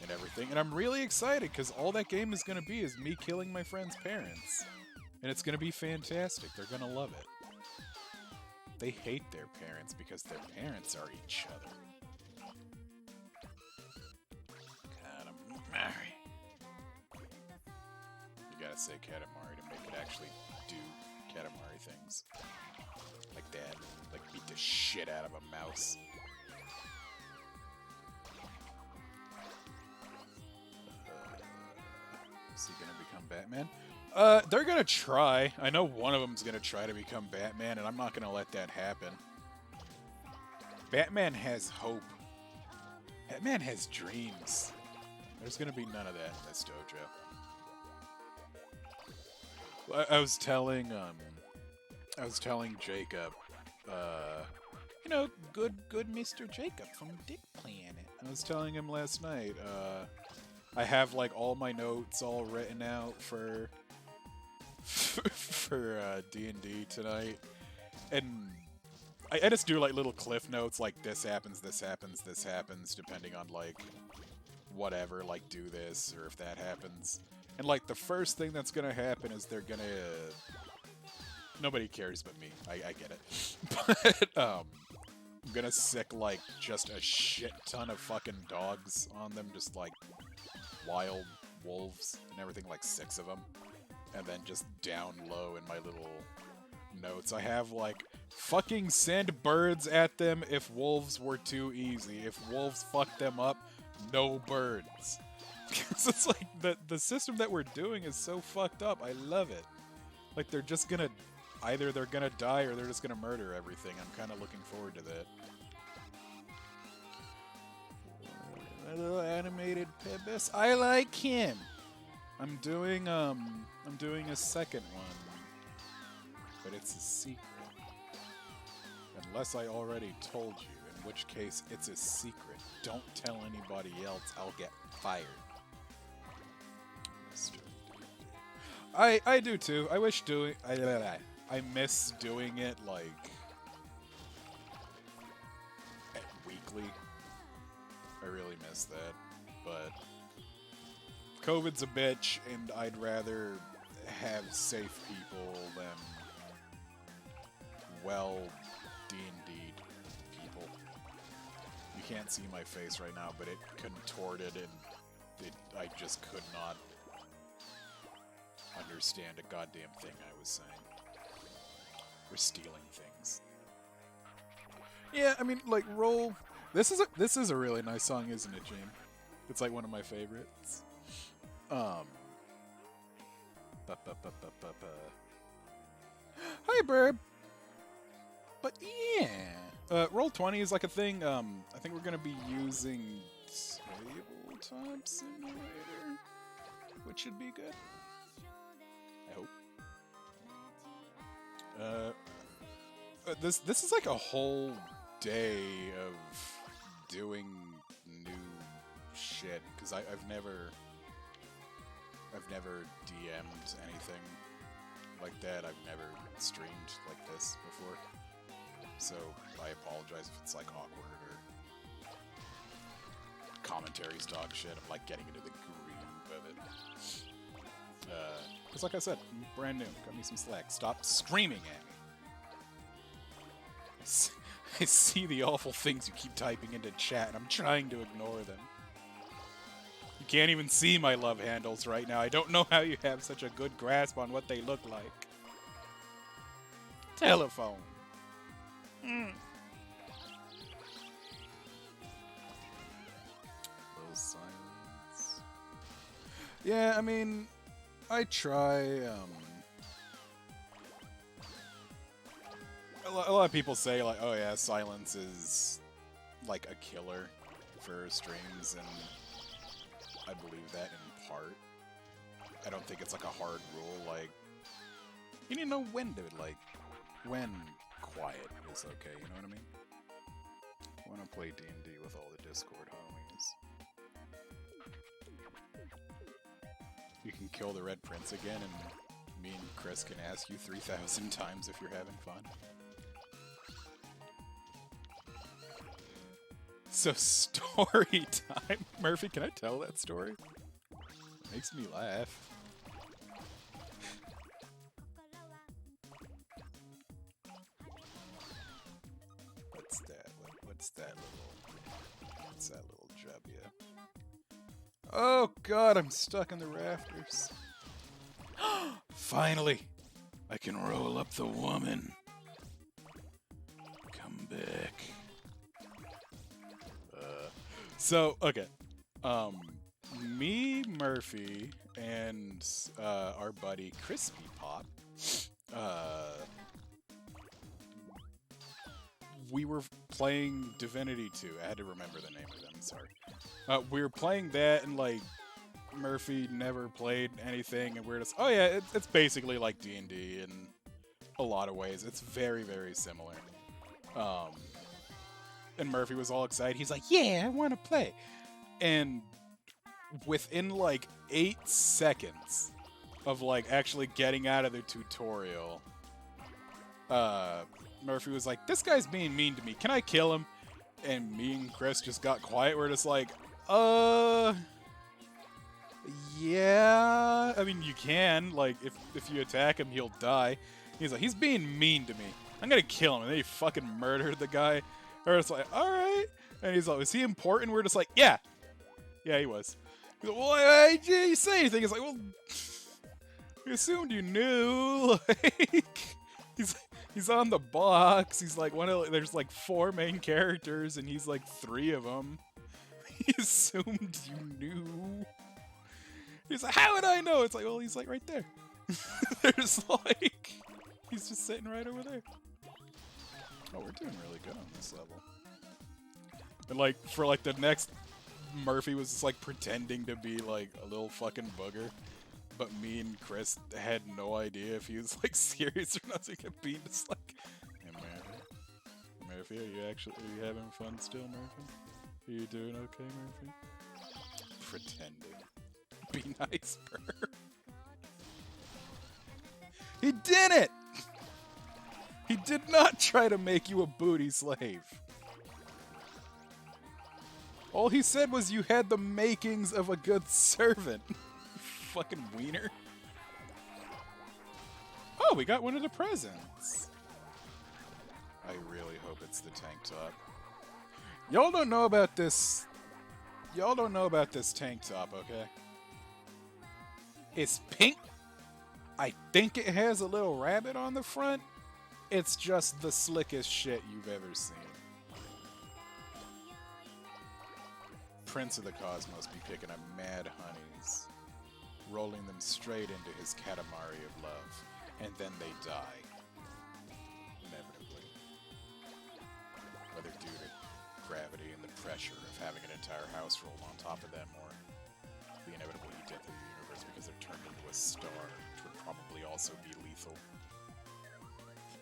and everything. And I'm really excited because all that game is gonna be is me killing my friend's parents. And it's gonna be fantastic. They're gonna love it. They hate their parents because their parents are each other. Katamari. You gotta say Katamari to make it actually do Katamari things. Like that. Like beat the shit out of a mouse. Is he gonna become Batman? They're gonna try. I know one of them's gonna try to become Batman, and I'm not gonna let that happen. Batman has hope. Batman has dreams. There's gonna be none of that in this dojo. I was telling Jacob, you know, good Mr. Jacob from Dick Planet. I was telling him last night, I have like all my notes all written out for D&D tonight, and I just do like little cliff notes, like this happens, this happens, this happens, depending on like whatever, like do this or if that happens. And like the first thing that's gonna happen is they're gonna nobody cares but me. I get it. But I'm gonna sick like just a shit ton of fucking dogs on them, just like wild wolves and everything, like 6 of them. And then just down low in my little notes, I have like, fucking send birds at them if wolves were too easy. If wolves fuck them up, no birds. Because it's like, the system that we're doing is so fucked up. I love it. Like, they're just gonna, either they're gonna die or they're just gonna murder everything. I'm kind of looking forward to that. A little animated Pebis. I like him. I'm doing a second one, but it's a secret. Unless I already told you, in which case it's a secret. Don't tell anybody else, I'll get fired. I do too. I wish doing I miss doing it like weekly. I really miss that, but COVID's a bitch, and I'd rather have safe people than, well, D&D people. You can't see my face right now, but it contorted, and I just could not understand a goddamn thing I was saying. We're stealing things. Yeah, I mean, like, roll. This is a really nice song, isn't it, Gene? It's like one of my favorites. Hi, Burb. But yeah, roll 20 is like a thing. I think we're gonna be using Tabletop Simulator, which should be good. I hope. This is like a whole day of doing new shit, because I've never DM'd anything like that. I've never streamed like this before, so I apologize if it's like awkward or commentary's dog shit. I'm like getting into the groove of it. Because like I said, I'm brand new. Got me some slack. Stop screaming at me. I see the awful things you keep typing into chat, and I'm trying to ignore them. You can't even see my love handles right now. I don't know how you have such a good grasp on what they look like. Telephone. Little silence. Yeah, I mean, I try, a lot of people say, like, oh yeah, silence is, like, a killer for streams, and I believe that in part. I don't think it's, like, a hard rule, like, you need to know when to, like, when quiet is okay, you know what I mean? I want to play D&D with all the Discord homies. You can kill the Red Prince again, and me and Chris can ask you 3,000 times if you're having fun. So, story time. Murphy, can I tell that story? It makes me laugh. What's that? What's that little jubia? Oh god, I'm stuck in the rafters. Finally! I can roll up the woman. Come back. So, okay. Me, Murphy, and our buddy Crispy Pop, we were playing Divinity 2. I had to remember the name of them, sorry. We were playing that, and like, Murphy never played anything, and we're just, oh yeah, it's basically like D&D in a lot of ways. It's very, very similar. And Murphy was all excited. He's like, yeah, I want to play. And within like 8 seconds of like actually getting out of the tutorial, Murphy was like, this guy's being mean to me. Can I kill him? And me and Chris just got quiet. We're just like, yeah. I mean, you can. Like, if you attack him, he'll die. He's like, he's being mean to me. I'm gonna kill him. And then he fucking murdered the guy. Or it's like, alright. And he's like, is he important? We're just like, yeah. Yeah, he was. He's like, well, why didn't you say anything? He's like, well, we assumed you knew. Like, he's on the box. He's like there's like 4 main characters, and he's like 3 of them. He assumed you knew. He's like, how would I know? It's like, well, he's like right there. There's like, he's just sitting right over there. Oh, we're doing really good on this level. And like, for like the next, Murphy was just like pretending to be like a little fucking booger. But me and Chris had no idea if he was like serious or not. So he kept being just like, hey, Murphy, are you having fun still, Murphy? Are you doing okay, Murphy? Pretending. Be nice, Burr. He did it! He did not try to make you a booty slave. All he said was you had the makings of a good servant. Fucking wiener. Oh, we got one of the presents. I really hope it's the tank top. Y'all don't know about this. Y'all don't know about this tank top, okay? It's pink. I think it has a little rabbit on the front. It's just the slickest shit you've ever seen. Prince of the Cosmos be picking up mad honeys, rolling them straight into his Katamari of love, and then they die. Inevitably. Whether due to gravity and the pressure of having an entire house roll on top of them, or the inevitable death of the universe because they're turned into a star, which would probably also be lethal.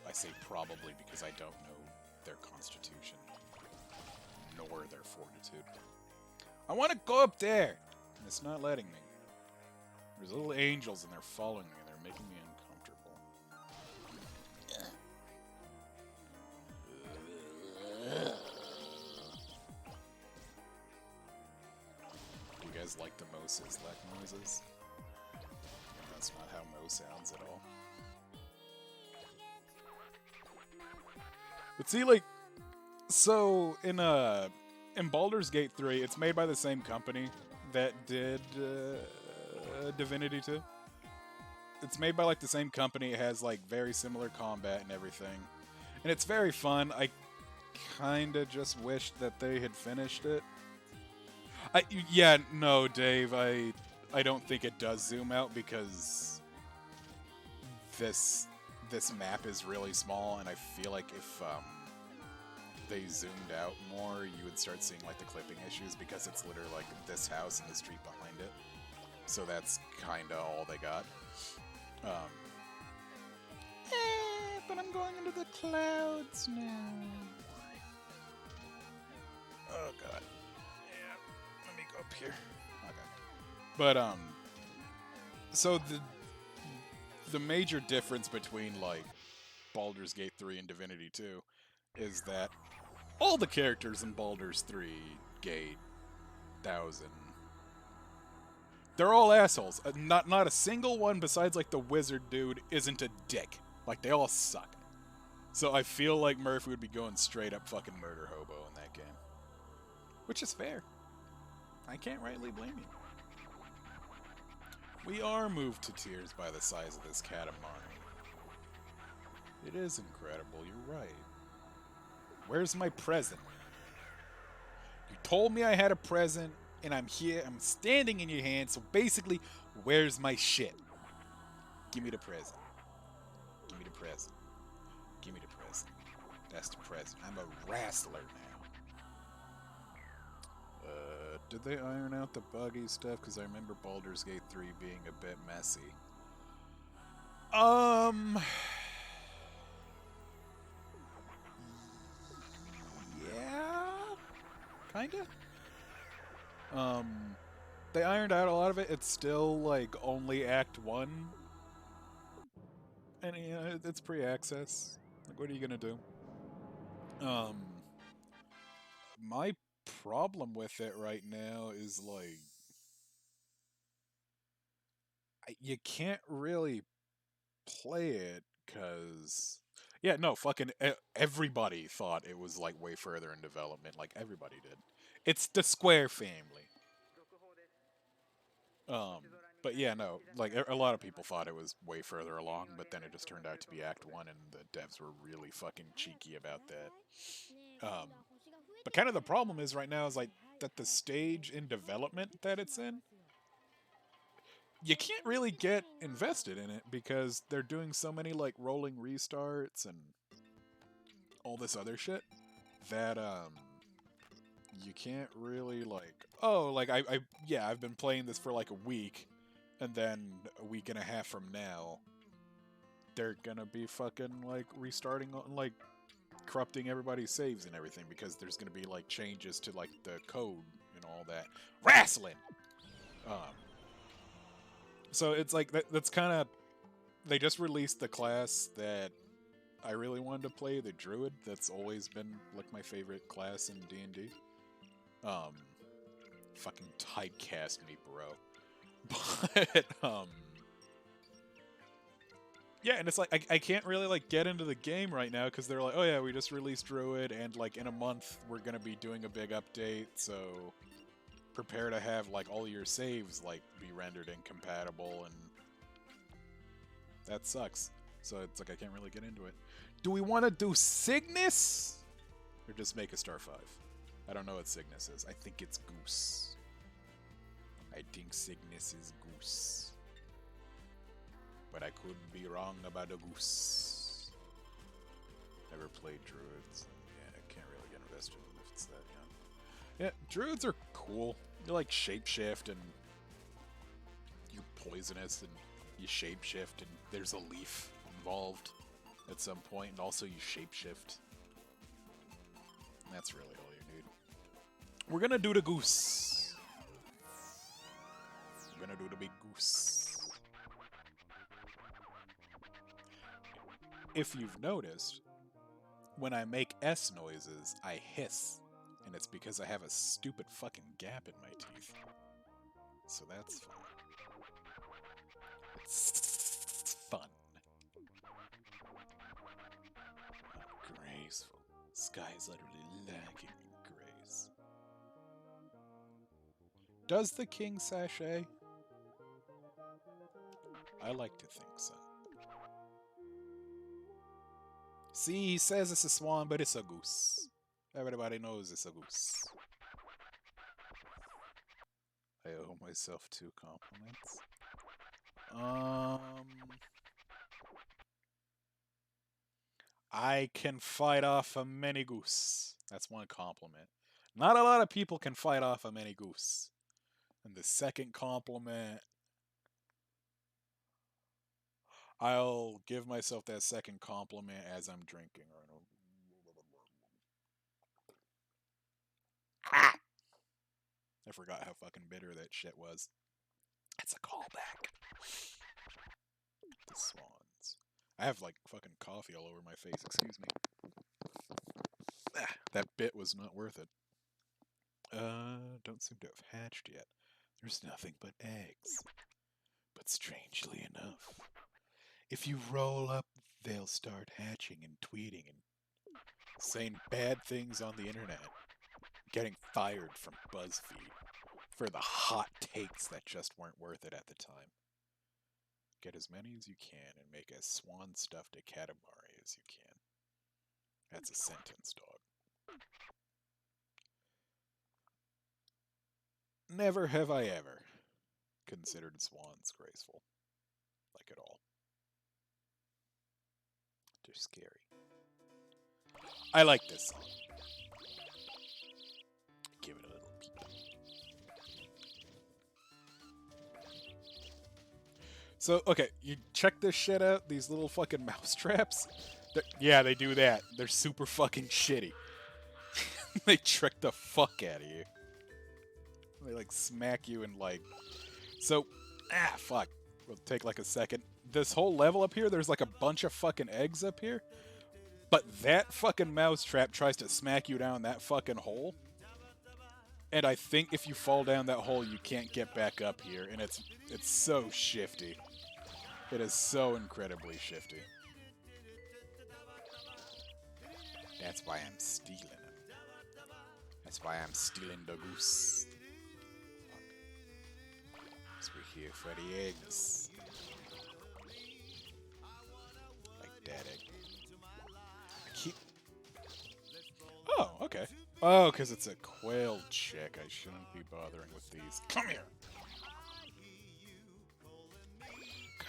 I say probably because I don't know their constitution, nor their fortitude. I want to go up there! And it's not letting me. There's little angels and they're following me and they're making me uncomfortable. Do you guys like the Mo Sizzlack noises? That's not how Mo sounds at all. But see, like, so in Baldur's Gate 3, it's made by the same company that did Divinity 2. It's made by like the same company. It has like very similar combat and everything, and it's very fun. I kinda just wished that they had finished it. Yeah, no, Dave. I don't think it does zoom out because this map is really small, and I feel like if they zoomed out more, you would start seeing like the clipping issues because it's literally like this house and the street behind it. So that's kinda all they got. But I'm going into the clouds now. Oh god. Yeah, let me go up here. Okay. But so the major difference between like Baldur's Gate 3 and Divinity 2 is that all the characters in Baldur's 3 Gate 1000, they're all assholes. Not a single one besides like the wizard dude isn't a dick. Like they all suck. So I feel like Murphy would be going straight up fucking murder hobo in that game. Which is fair. I can't rightly blame you. We are moved to tears by the size of this Katamari. It is incredible, you're right. Where's my present? You told me I had a present, and I'm here, I'm standing in your hand, so basically, where's my shit? Give me the present. Give me the present. Give me the present. That's the present. I'm a wrestler now. Did they iron out the buggy stuff? Because I remember Baldur's Gate 3 being a bit messy. Yeah, kinda. They ironed out a lot of it. It's still like only Act 1, and it's pre-access. Like, what are you gonna do? My problem with it right now is like you can't really play it because yeah, no, fucking everybody thought it was like way further in development. Like everybody did. It's the Square family. Um, but yeah, no, like a lot of people thought it was way further along, but then it just turned out to be Act 1, and the devs were really fucking cheeky about that. But kind of the problem is right now is like that the stage in development that it's in, you can't really get invested in it because they're doing so many like rolling restarts and all this other shit that you can't really like, oh, like I yeah, I've been playing this for like a week, and then a week and a half from now they're gonna be fucking like restarting like corrupting everybody's saves and everything because there's gonna be like changes to like the code and all that wrestling. So it's like that's kind of, they just released the class that I really wanted to play, the druid. That's always been like my favorite class in D&D. Fucking typecast me, bro. But yeah, and it's like I can't really like get into the game right now because they're like, oh yeah, we just released druid, and like in a month we're gonna be doing a big update, so prepare to have like all your saves like be rendered incompatible, and that sucks. So it's like I can't really get into it. Do we want to do Cygnus or just make a star 5? I don't know what Cygnus is. I think it's Goose. I think Cygnus is Goose. But I could be wrong about a Goose. Never played druids. Yeah, I can't really get invested if it's that young. Yeah, druids are cool. You like shapeshift, and you're poisonous, and you shapeshift, and there's a leaf involved at some point, and also you shapeshift. And that's really all you need. We're gonna do the goose. We're gonna do the big goose. If you've noticed, when I make S noises, I hiss. And it's because I have a stupid fucking gap in my teeth. So that's fun. It's fun. Not graceful. Sky is utterly lacking in grace. Does the king sashay? I like to think so. See, he says it's a swan, but it's a goose. Everybody knows it's a goose. I owe myself 2 compliments. I can fight off a many goose. That's 1 compliment. Not a lot of people can fight off a many goose. And the 2nd compliment, I'll give myself that 2nd compliment as I'm drinking. Ah! I forgot how fucking bitter that shit was. It's a callback. The swans. I have like fucking coffee all over my face, excuse me. Ah, that bit was not worth it. Don't seem to have hatched yet. There's nothing but eggs. But strangely enough, if you roll up, they'll start hatching and tweeting and saying bad things on the internet. Getting fired from BuzzFeed for the hot takes that just weren't worth it at the time. Get as many as you can and make as swan-stuffed a Katamari as you can. That's a sentence, dog. Never have I ever considered swans graceful. Like at all. They're scary. I like this song. Give it a little peep. So, okay, you check this shit out, these little fucking mouse traps. Yeah, they do that. They're super fucking shitty. They trick the fuck out of you. They, like, smack you and, like... So, fuck. We'll take, like, a second. This whole level up here, there's, like, a bunch of fucking eggs up here. But that fucking mouse trap tries to smack you down that fucking hole. And I think if you fall down that hole, you can't get back up here. And it's so shifty. It is so incredibly shifty. That's why I'm stealing them. That's why I'm stealing the goose. Because we're here for the eggs. Like that egg. Keep... Oh, okay. Oh, because it's a quail chick. I shouldn't be bothering with these. Come here!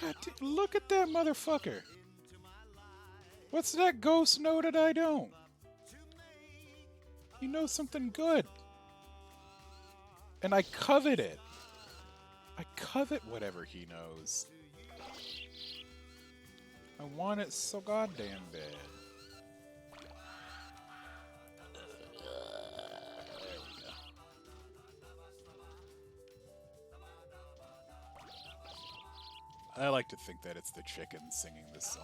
God, look at that motherfucker! What's that ghost know that I don't? He knows something good. And I covet it. I covet whatever he knows. I want it so goddamn bad. I like to think that it's the chicken singing this song.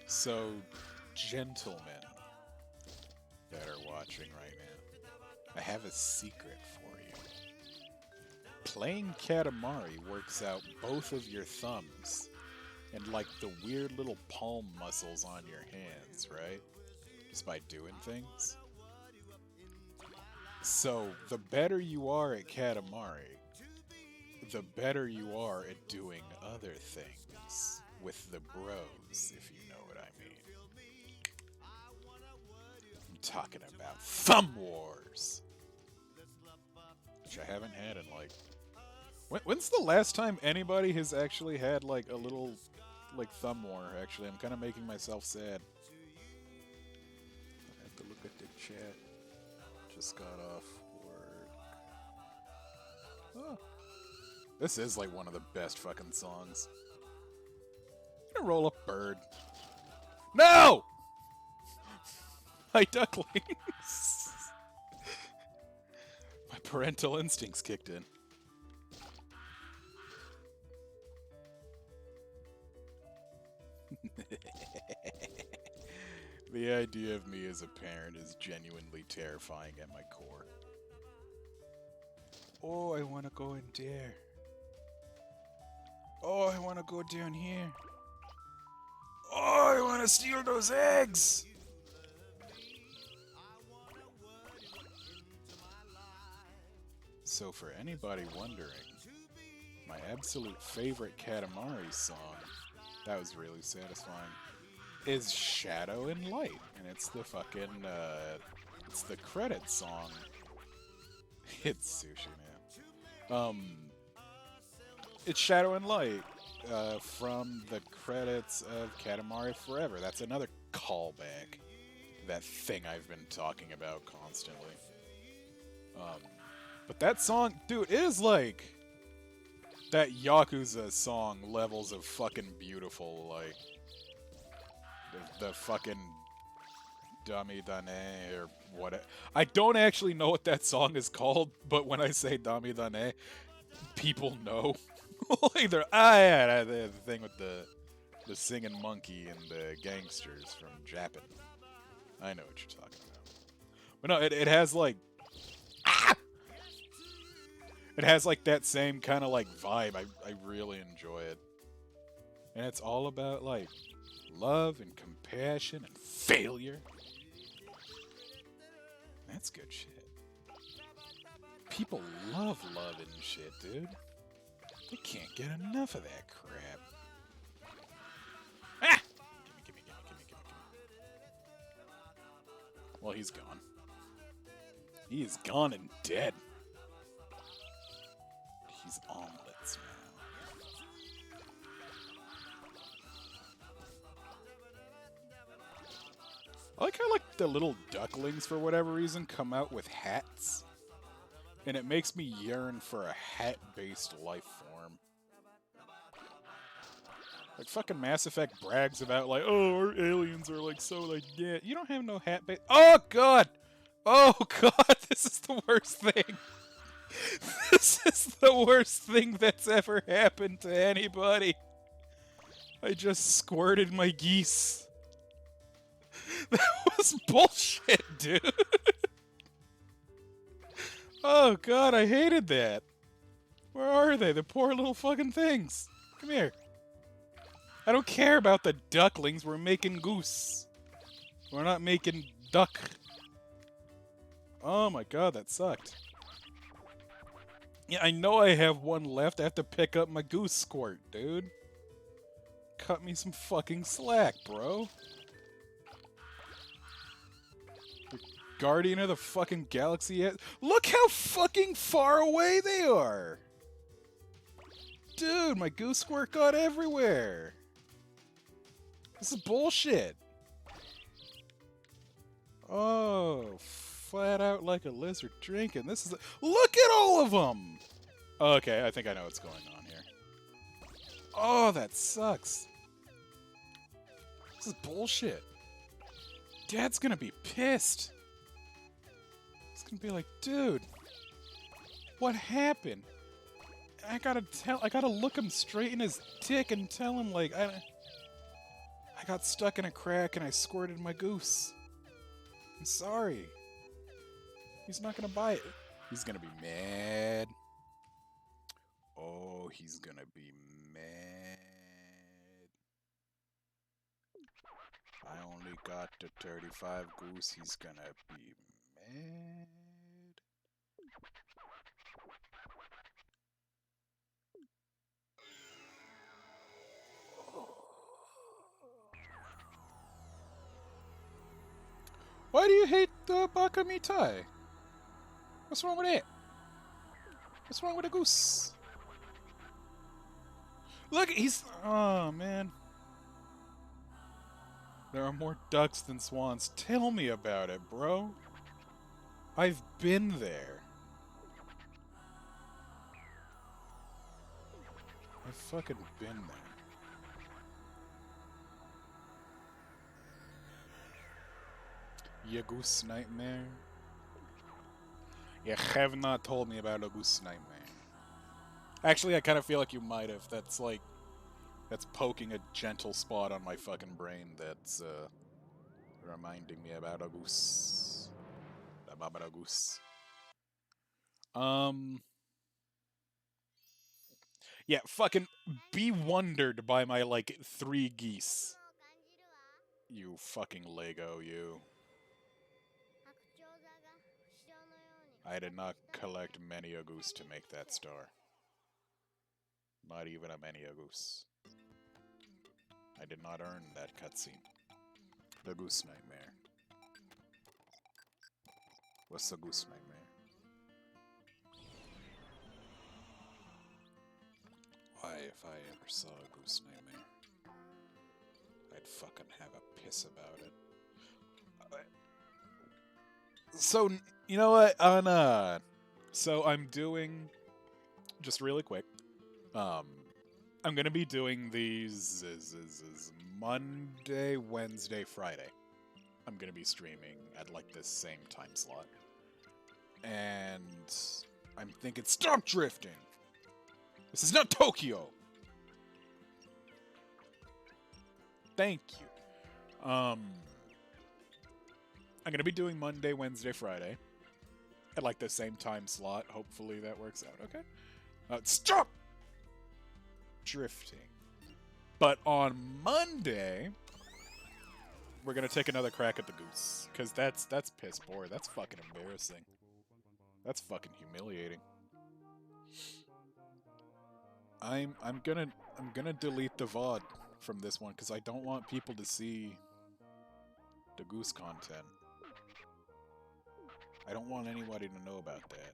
So, gentlemen that are watching right now, I have a secret for you. Playing Katamari works out both of your thumbs and like the weird little palm muscles on your hands, right? Just by doing things. So, the better you are at Katamari, the better you are at doing other things with the bros, if you know what I mean. I'm talking about Thumb Wars, which I haven't had in like... When's the last time anybody has actually had like a little like thumb war? Actually, I'm kind of making myself sad. I have to look at the chat. Just got off work. Oh. This is like one of the best fucking songs. I'm gonna roll a bird. No! My ducklings! My parental instincts kicked in. The idea of me as a parent is genuinely terrifying at my core. Oh, I want to go in there. Oh, I want to go down here. Oh, I want to steal those eggs! So for anybody wondering, my absolute favorite Katamari song, that was really satisfying, is Shadow and Light. And it's the fucking, it's the credit song. It's Sushi, man. It's Shadow and Light, from the credits of Katamari Forever. That's another callback. That thing I've been talking about constantly. But that song, dude, it is like that Yakuza song levels of fucking beautiful, like the fucking Dami Dane or what. I don't actually know what that song is called, but when I say Dami Dane, people know. Like they're, yeah, the thing with the singing monkey and the gangsters from Japan. I know what you're talking about. But no, it has like it has like that same kind of like vibe. I really enjoy it. And it's all about like love and compassion and failure. That's good shit. People love love and shit, dude. They can't get enough of that crap. Ah! Gimme. Well, he's gone. He is gone and dead. He's omelets now. I like how, like, the little ducklings, for whatever reason, come out with hats. And it makes me yearn for a hat-based life form. Like, fucking Mass Effect brags about, like, oh, our aliens are, like, so, like, yeah. You don't have no hat-based... Oh, God! Oh, God! This is the worst thing! This is the worst thing that's ever happened to anybody! I just squirted my geese. That was bullshit, dude! Oh, God, I hated that! Where are they? The poor little fucking things! Come here. I don't care about the ducklings, we're making goose. We're not making duck. Oh my god, that sucked. Yeah, I know I have one left. I have to pick up my goose squirt, dude. Cut me some fucking slack, bro. The Guardian of the fucking Galaxy. Look how fucking far away they are! Dude, my goose squirt got everywhere. This is bullshit. Oh, flat out like a lizard drinking. This is... Look at all of them! Okay, I think I know what's going on here. Oh, that sucks. This is bullshit. Dad's gonna be pissed. He's gonna be like, dude, what happened? I gotta look him straight in his dick and tell him, like, I got stuck in a crack and I squirted my goose. I'm sorry. He's not gonna buy it. He's gonna be mad. Oh, he's gonna be mad. I only got the 35 goose. He's gonna be mad. Why do you hate the baka mitai? What's wrong with it? What's wrong with the goose? Look, he's... Oh, man. There are more ducks than swans. Tell me about it, bro. I've been there. I've fucking been there. Your goose nightmare? You have not told me about a goose nightmare. Actually, I kind of feel like you might have. That's like... That's poking a gentle spot on my fucking brain that's, reminding me about a goose. About a goose. Yeah, fucking be wondered by my, like, 3 geese. You fucking Lego, you. I did not collect many a goose to make that star. Not even a many a goose. I did not earn that cutscene. The Goose Nightmare. What's the Goose Nightmare? Why, if I ever saw a Goose Nightmare, I'd fucking have a piss about it. So, you know what? So I'm doing, just really quick, I'm gonna be doing these Monday, Wednesday, Friday. I'm gonna be streaming at like this same time slot. And I'm thinking, stop drifting! This is not Tokyo! Thank you. I'm gonna be doing Monday, Wednesday, Friday. At like the same time slot. Hopefully that works out, okay? Stop drifting. But on Monday, we're gonna take another crack at the goose. Cause that's piss poor. That's fucking embarrassing. That's fucking humiliating. I'm gonna delete the VOD from this one because I don't want people to see the goose content. I don't want anybody to know about that.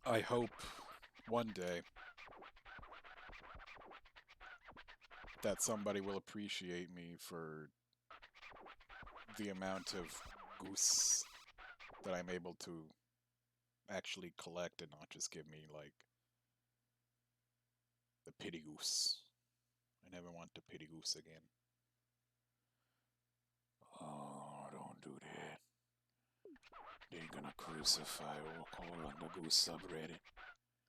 I hope one day that somebody will appreciate me for the amount of goose that I'm able to actually collect and not just give me, like, the pity goose. I never want the pity goose again. Oh, don't do that. They're gonna crucify all on the goose subreddit.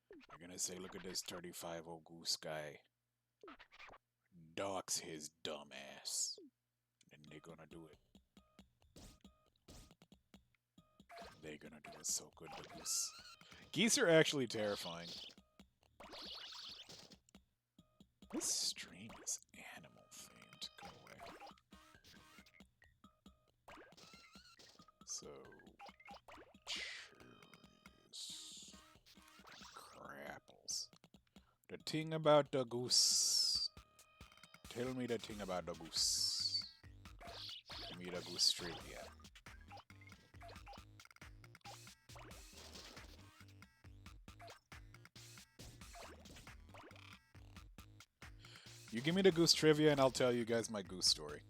They're gonna say, look at this 35-0 goose guy. Dox his dumb ass. And they're gonna do it. They're gonna do it so good, the goose. Geese are actually terrifying. This stream is animal themed. Go away. So, cherries, crapples. The thing about the goose. Tell me the thing about the goose. Give me the goose trivia. You give me the goose trivia and I'll tell you guys my goose story.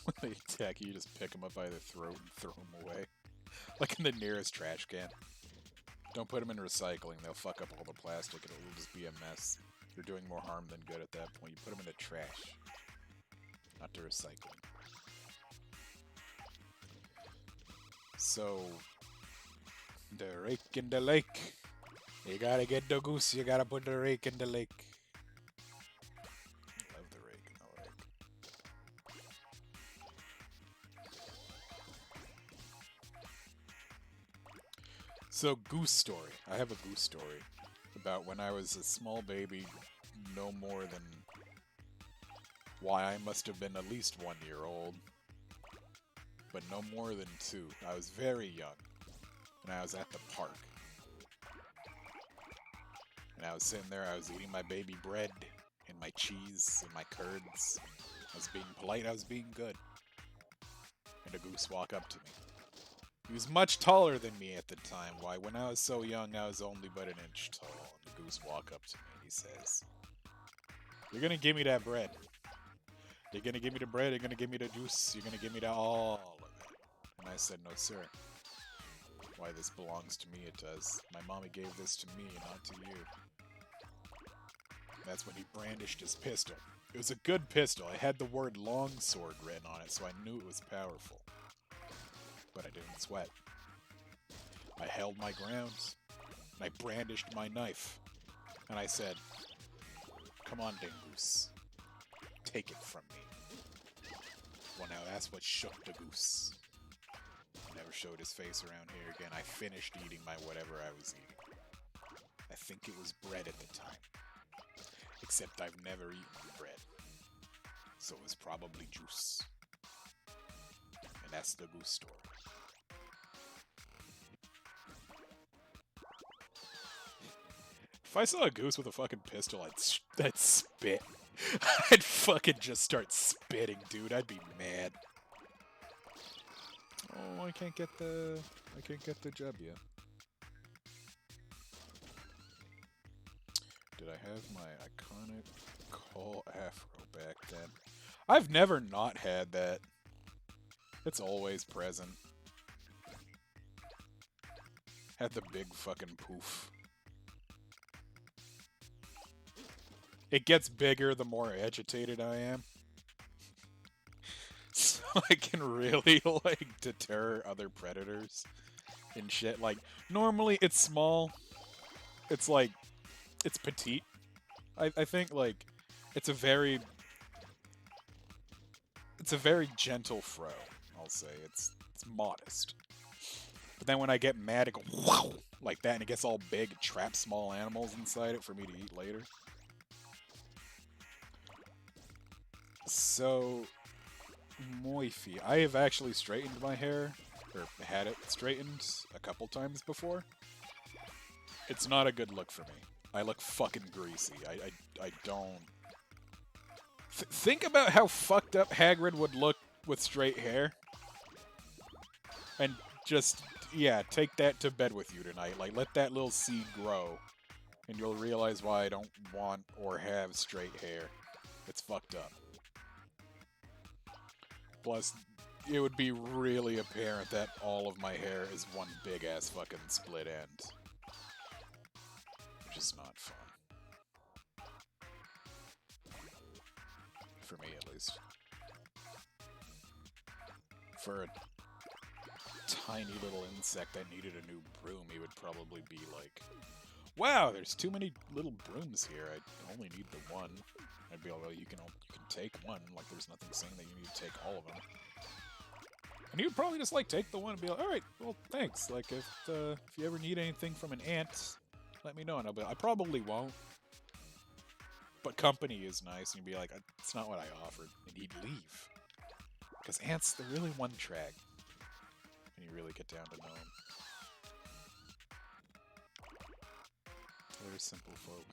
When they attack you, you just pick them up by the throat and throw them away. Like in the nearest trash can. Don't put them in recycling, they'll fuck up all the plastic and it'll just be a mess. You're doing more harm than good at that point. You put them in the trash. Not to recycling. So, the rake in the lake. You gotta get the goose, you gotta put the rake in the lake. I love the rake in the lake. So, goose story. I have a goose story about when I was a small baby, no more than... Why, I must have been at least 1 year old. But no more than 2. I was very young. And I was at the park. And I was sitting there, I was eating my baby bread, and my cheese, and my curds. I was being polite, I was being good. And a goose walked up to me. He was much taller than me at the time. Why, when I was so young, I was only but an inch tall. And the goose walked up to me, and he says, "You're gonna give me that bread. You're gonna give me the bread, you're gonna give me the juice, you're gonna give me all of it." And I said, "No, sir. Why, this belongs to me, it does. My mommy gave this to me, not to you." That's when he brandished his pistol. It was a good pistol. It had the word longsword written on it, so I knew it was powerful. But I didn't sweat. I held my ground, and I brandished my knife. And I said, "Come on, Dingoose. Take it from me." Well, now that's what shook the goose. Never showed his face around here again. I finished eating my whatever I was eating. I think it was bread at the time. Except I've never eaten bread. So it was probably juice. And that's the goose story. If I saw a goose with a fucking pistol, I'd spit. I'd fucking just start spitting, dude. I'd be mad. Oh, I can't get the job yet. Did I have my iconic call afro back then? I've never not had that. It's always present. Had the big fucking poof. It gets bigger the more agitated I am. So I can really, like, deter other predators and shit. Like, normally it's small. It's like, it's petite. I think, like, it's a very gentle fro, I'll say. It's modest. But then when I get mad, it goes wow, like that, and it gets all big, and traps small animals inside it for me to eat later. So, Moifi, I have actually straightened my hair, or had it straightened a couple times before. It's not a good look for me. I look fucking greasy. I don't... Think about how fucked up Hagrid would look with straight hair. And just, yeah, take that to bed with you tonight. Like, let that little seed grow. And you'll realize why I don't want or have straight hair. It's fucked up. Plus, it would be really apparent that all of my hair is one big-ass fucking split end. Which is not fun. For me, at least. For a tiny little insect that needed a new broom, he would probably be like, wow, there's too many little brooms here. I only need the one. I'd be like, well, you can take one. Like, there's nothing saying that you need to take all of them. And he would probably just, like, take the one and be like, alright, well, thanks. Like, if you ever need anything from an ant, let me know. And I'll be like, I probably won't. But company is nice. And you'd be like, it's not what I offered. And he'd leave. Because ants, they're really one track. And you really get down to know them. They're simple folk.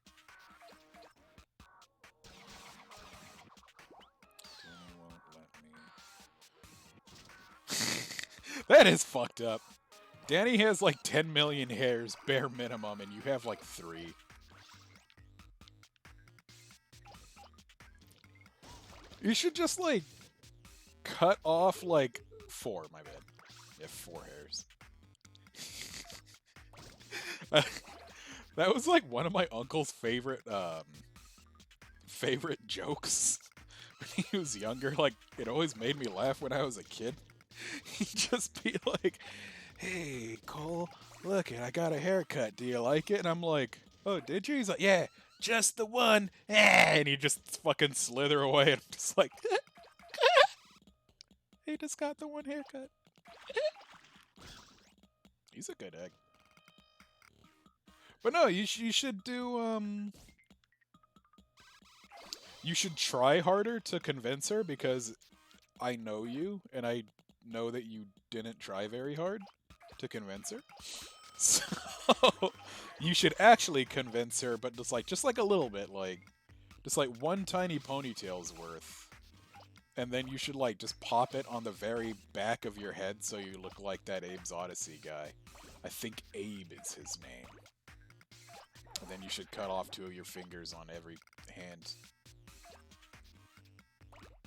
Danny won't let me. That is fucked up. Danny has like 10 million hairs, bare minimum, and you have like 3. You should just like cut off like 4, my bad. You have 4 hairs. That was like one of my uncle's favorite jokes when he was younger. Like, it always made me laugh when I was a kid. He'd just be like, hey, Cole, look it, I got a haircut. Do you like it? And I'm like, oh, did you? He's like, yeah, just the one. And he just fucking slither away. And I'm just like, he just got the one haircut. He's a good egg. But no, you should do, you should try harder to convince her, because I know you, and I know that you didn't try very hard to convince her. So, you should actually convince her, but just like a little bit, like, just like one tiny ponytail's worth. And then you should, like, just pop it on the very back of your head so you look like that Abe's Odyssey guy. I think Abe is his name. And then you should cut off 2 of your fingers on every hand.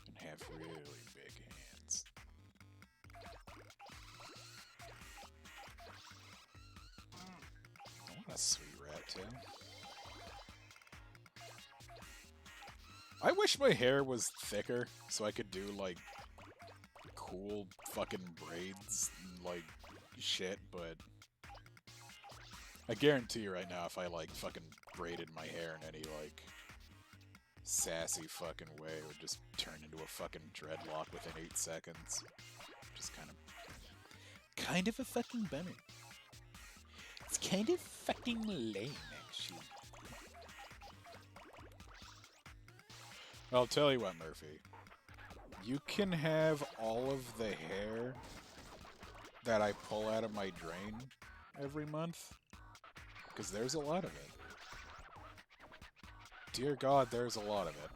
And have really big hands. I want a sweet rat tail. I wish my hair was thicker so I could do, like, cool fucking braids and, like, shit, but I guarantee you right now, if I, like, fucking braided my hair in any, like, sassy fucking way, it would just turn into a fucking dreadlock within 8 seconds. Just kind of a fucking bummer. It's kind of fucking lame, actually. I'll tell you what, Murphy. You can have all of the hair that I pull out of my drain every month. Because there's a lot of it. Dear God, there's a lot of it.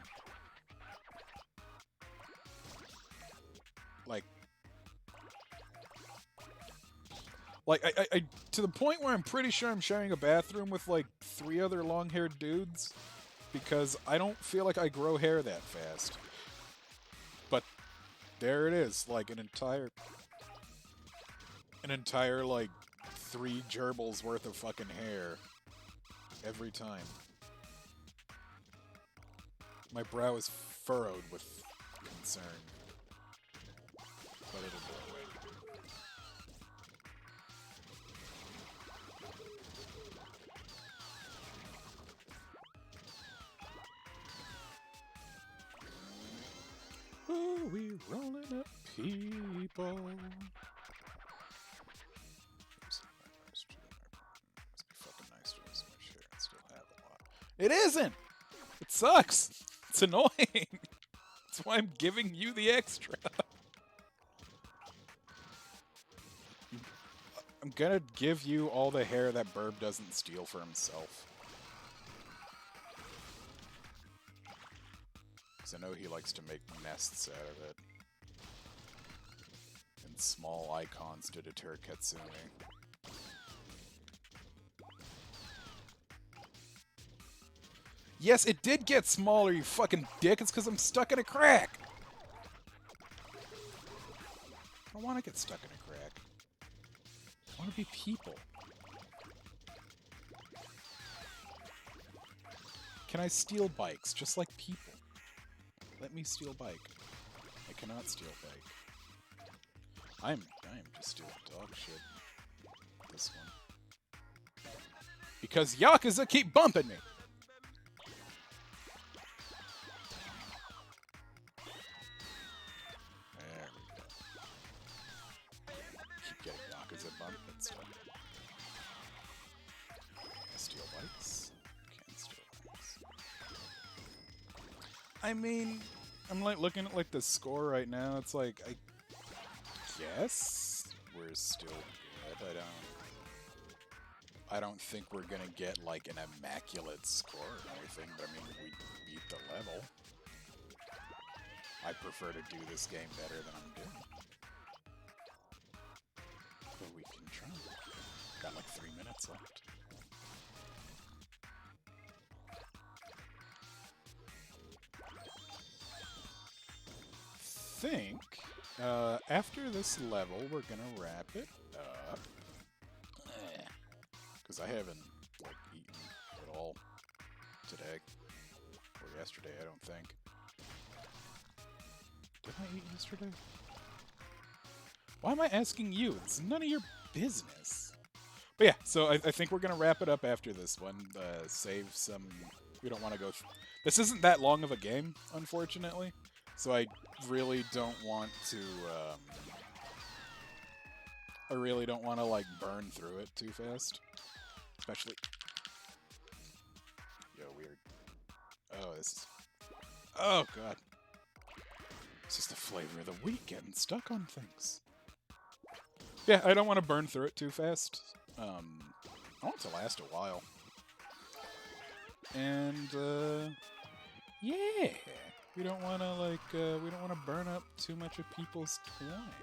Like, I to the point where I'm pretty sure I'm sharing a bathroom with, like, 3 other long-haired dudes. Because I don't feel like I grow hair that fast. But there it is, like, an entire, like, 3 gerbils worth of fucking hair every time. My brow is furrowed with concern. But it'll go away. Oh, we rolling up people. It isn't! It sucks! It's annoying! That's why I'm giving you the extra. I'm gonna give you all the hair that Burb doesn't steal for himself. Because I know he likes to make nests out of it. And small icons to deter Katsumi. Yes, it did get smaller, you fucking dick. It's because I'm stuck in a crack. I don't want to get stuck in a crack. I want to be people. Can I steal bikes just like people? Let me steal bike. I cannot steal bike. I am just stealing dog shit. This one. Because Yakuza keep bumping me! There we go. Keep getting Yakuza bump, that's fine. Can I steal bikes? Can't steal bikes. I mean, I'm like looking at like the score right now, it's like, I guess we're still good. I don't think we're gonna get like an immaculate score or anything, but I mean, we beat the level. I prefer to do this game better than I'm doing. But we can try. Got like 3 minutes left. Think after this level, we're gonna wrap it up. Because I haven't like eaten at all today or yesterday, I don't think. Did I eat yesterday? Why am I asking you? It's none of your business. But yeah, so I think we're gonna wrap it up after this one. Save some. We don't want to go. This isn't that long of a game, unfortunately. So I really don't want to. I really don't want to like burn through it too fast, especially. Yo, weird. Oh, this is. Oh god. It's just the flavor of the week, getting stuck on things. Yeah, I don't want to burn through it too fast. I want it to last a while. And yeah. We don't want to like we don't want to burn up too much of people's time.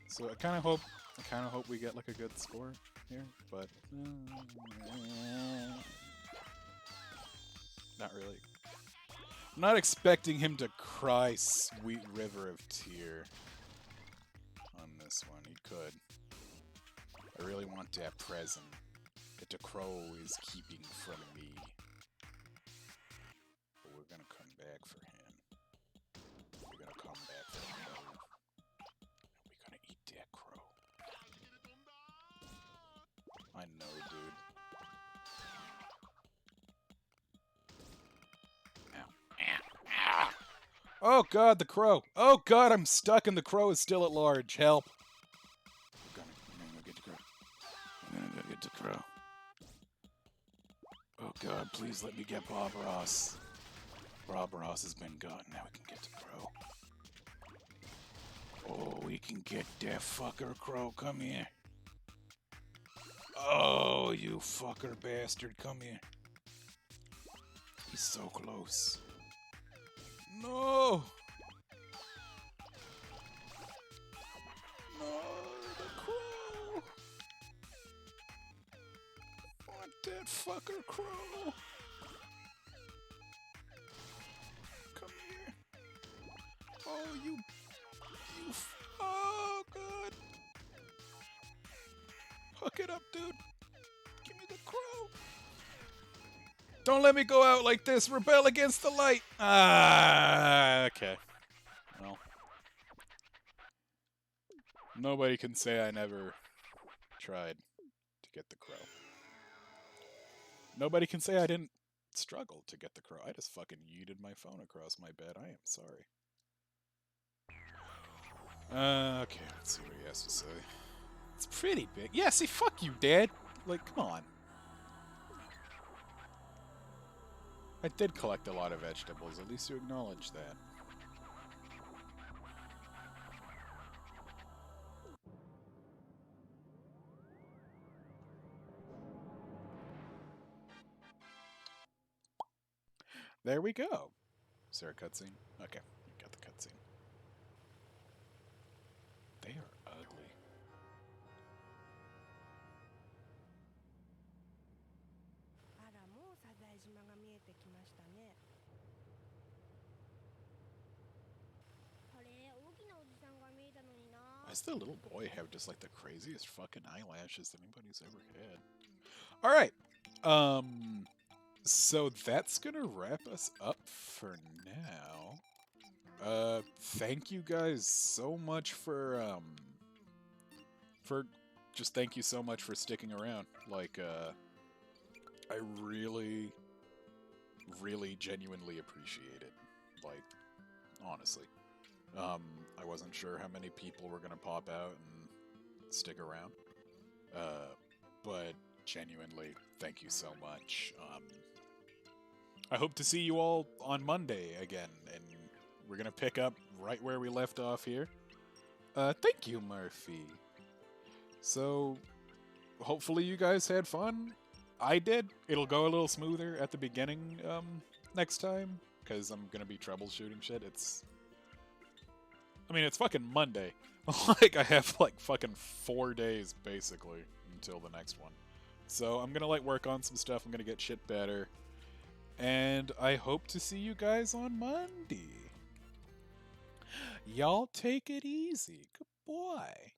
So I kind of hope we get like a good score here, but not really. I'm not expecting him to cry sweet river of tear on this one. He could. I really want that present that the crow is keeping from me. We're gonna come back for him. We're gonna come back for the crow. And we're gonna eat that crow. I know, dude. Ow. Ow. Oh god, the crow! Oh god, I'm stuck and the crow is still at large. Help! We're gonna go get the crow. We're gonna go get the crow. Oh god, please let me get Bob Ross. Bob Ross has been gone, now we can get the crow. Oh, we can get that fucker crow, come here. Oh, you fucker bastard, come here. He's so close. No! No, the crow! I want that fucker crow! Come here. Oh, you... Oh, God! Hook it up, dude! Give me the crow! Don't let me go out like this! Rebel against the light! Ah, okay. Well. Nobody can say I never tried to get the crow. Nobody can say I didn't struggle to get the crow. I just fucking yeeted my phone across my bed. I am sorry. Okay, let's see what he has to say. It's pretty big. Yeah, see, fuck you, Dad! Like, come on. I did collect a lot of vegetables. At least you acknowledge that. There we go. Is there a cutscene? Okay, we got the cutscene. They are ugly. Why does the little boy have just like the craziest fucking eyelashes that anybody's ever had? Alright. So that's gonna wrap us up for now. Thank you guys so much for just thank you so much for sticking around. Like, I really, really genuinely appreciate it. Like, honestly. I wasn't sure how many people were gonna pop out and stick around. But genuinely, thank you so much. I hope to see you all on Monday again, and we're gonna pick up right where we left off here. Thank you, Murphy. So, hopefully you guys had fun. I did. It'll go a little smoother at the beginning, next time, because I'm gonna be troubleshooting shit. I mean, it's fucking Monday. Like, I have, like, fucking 4 days, basically, until the next one. So, I'm gonna, like, work on some stuff. I'm gonna get shit better. And I hope to see you guys on Monday. Y'all take it easy. Goodbye.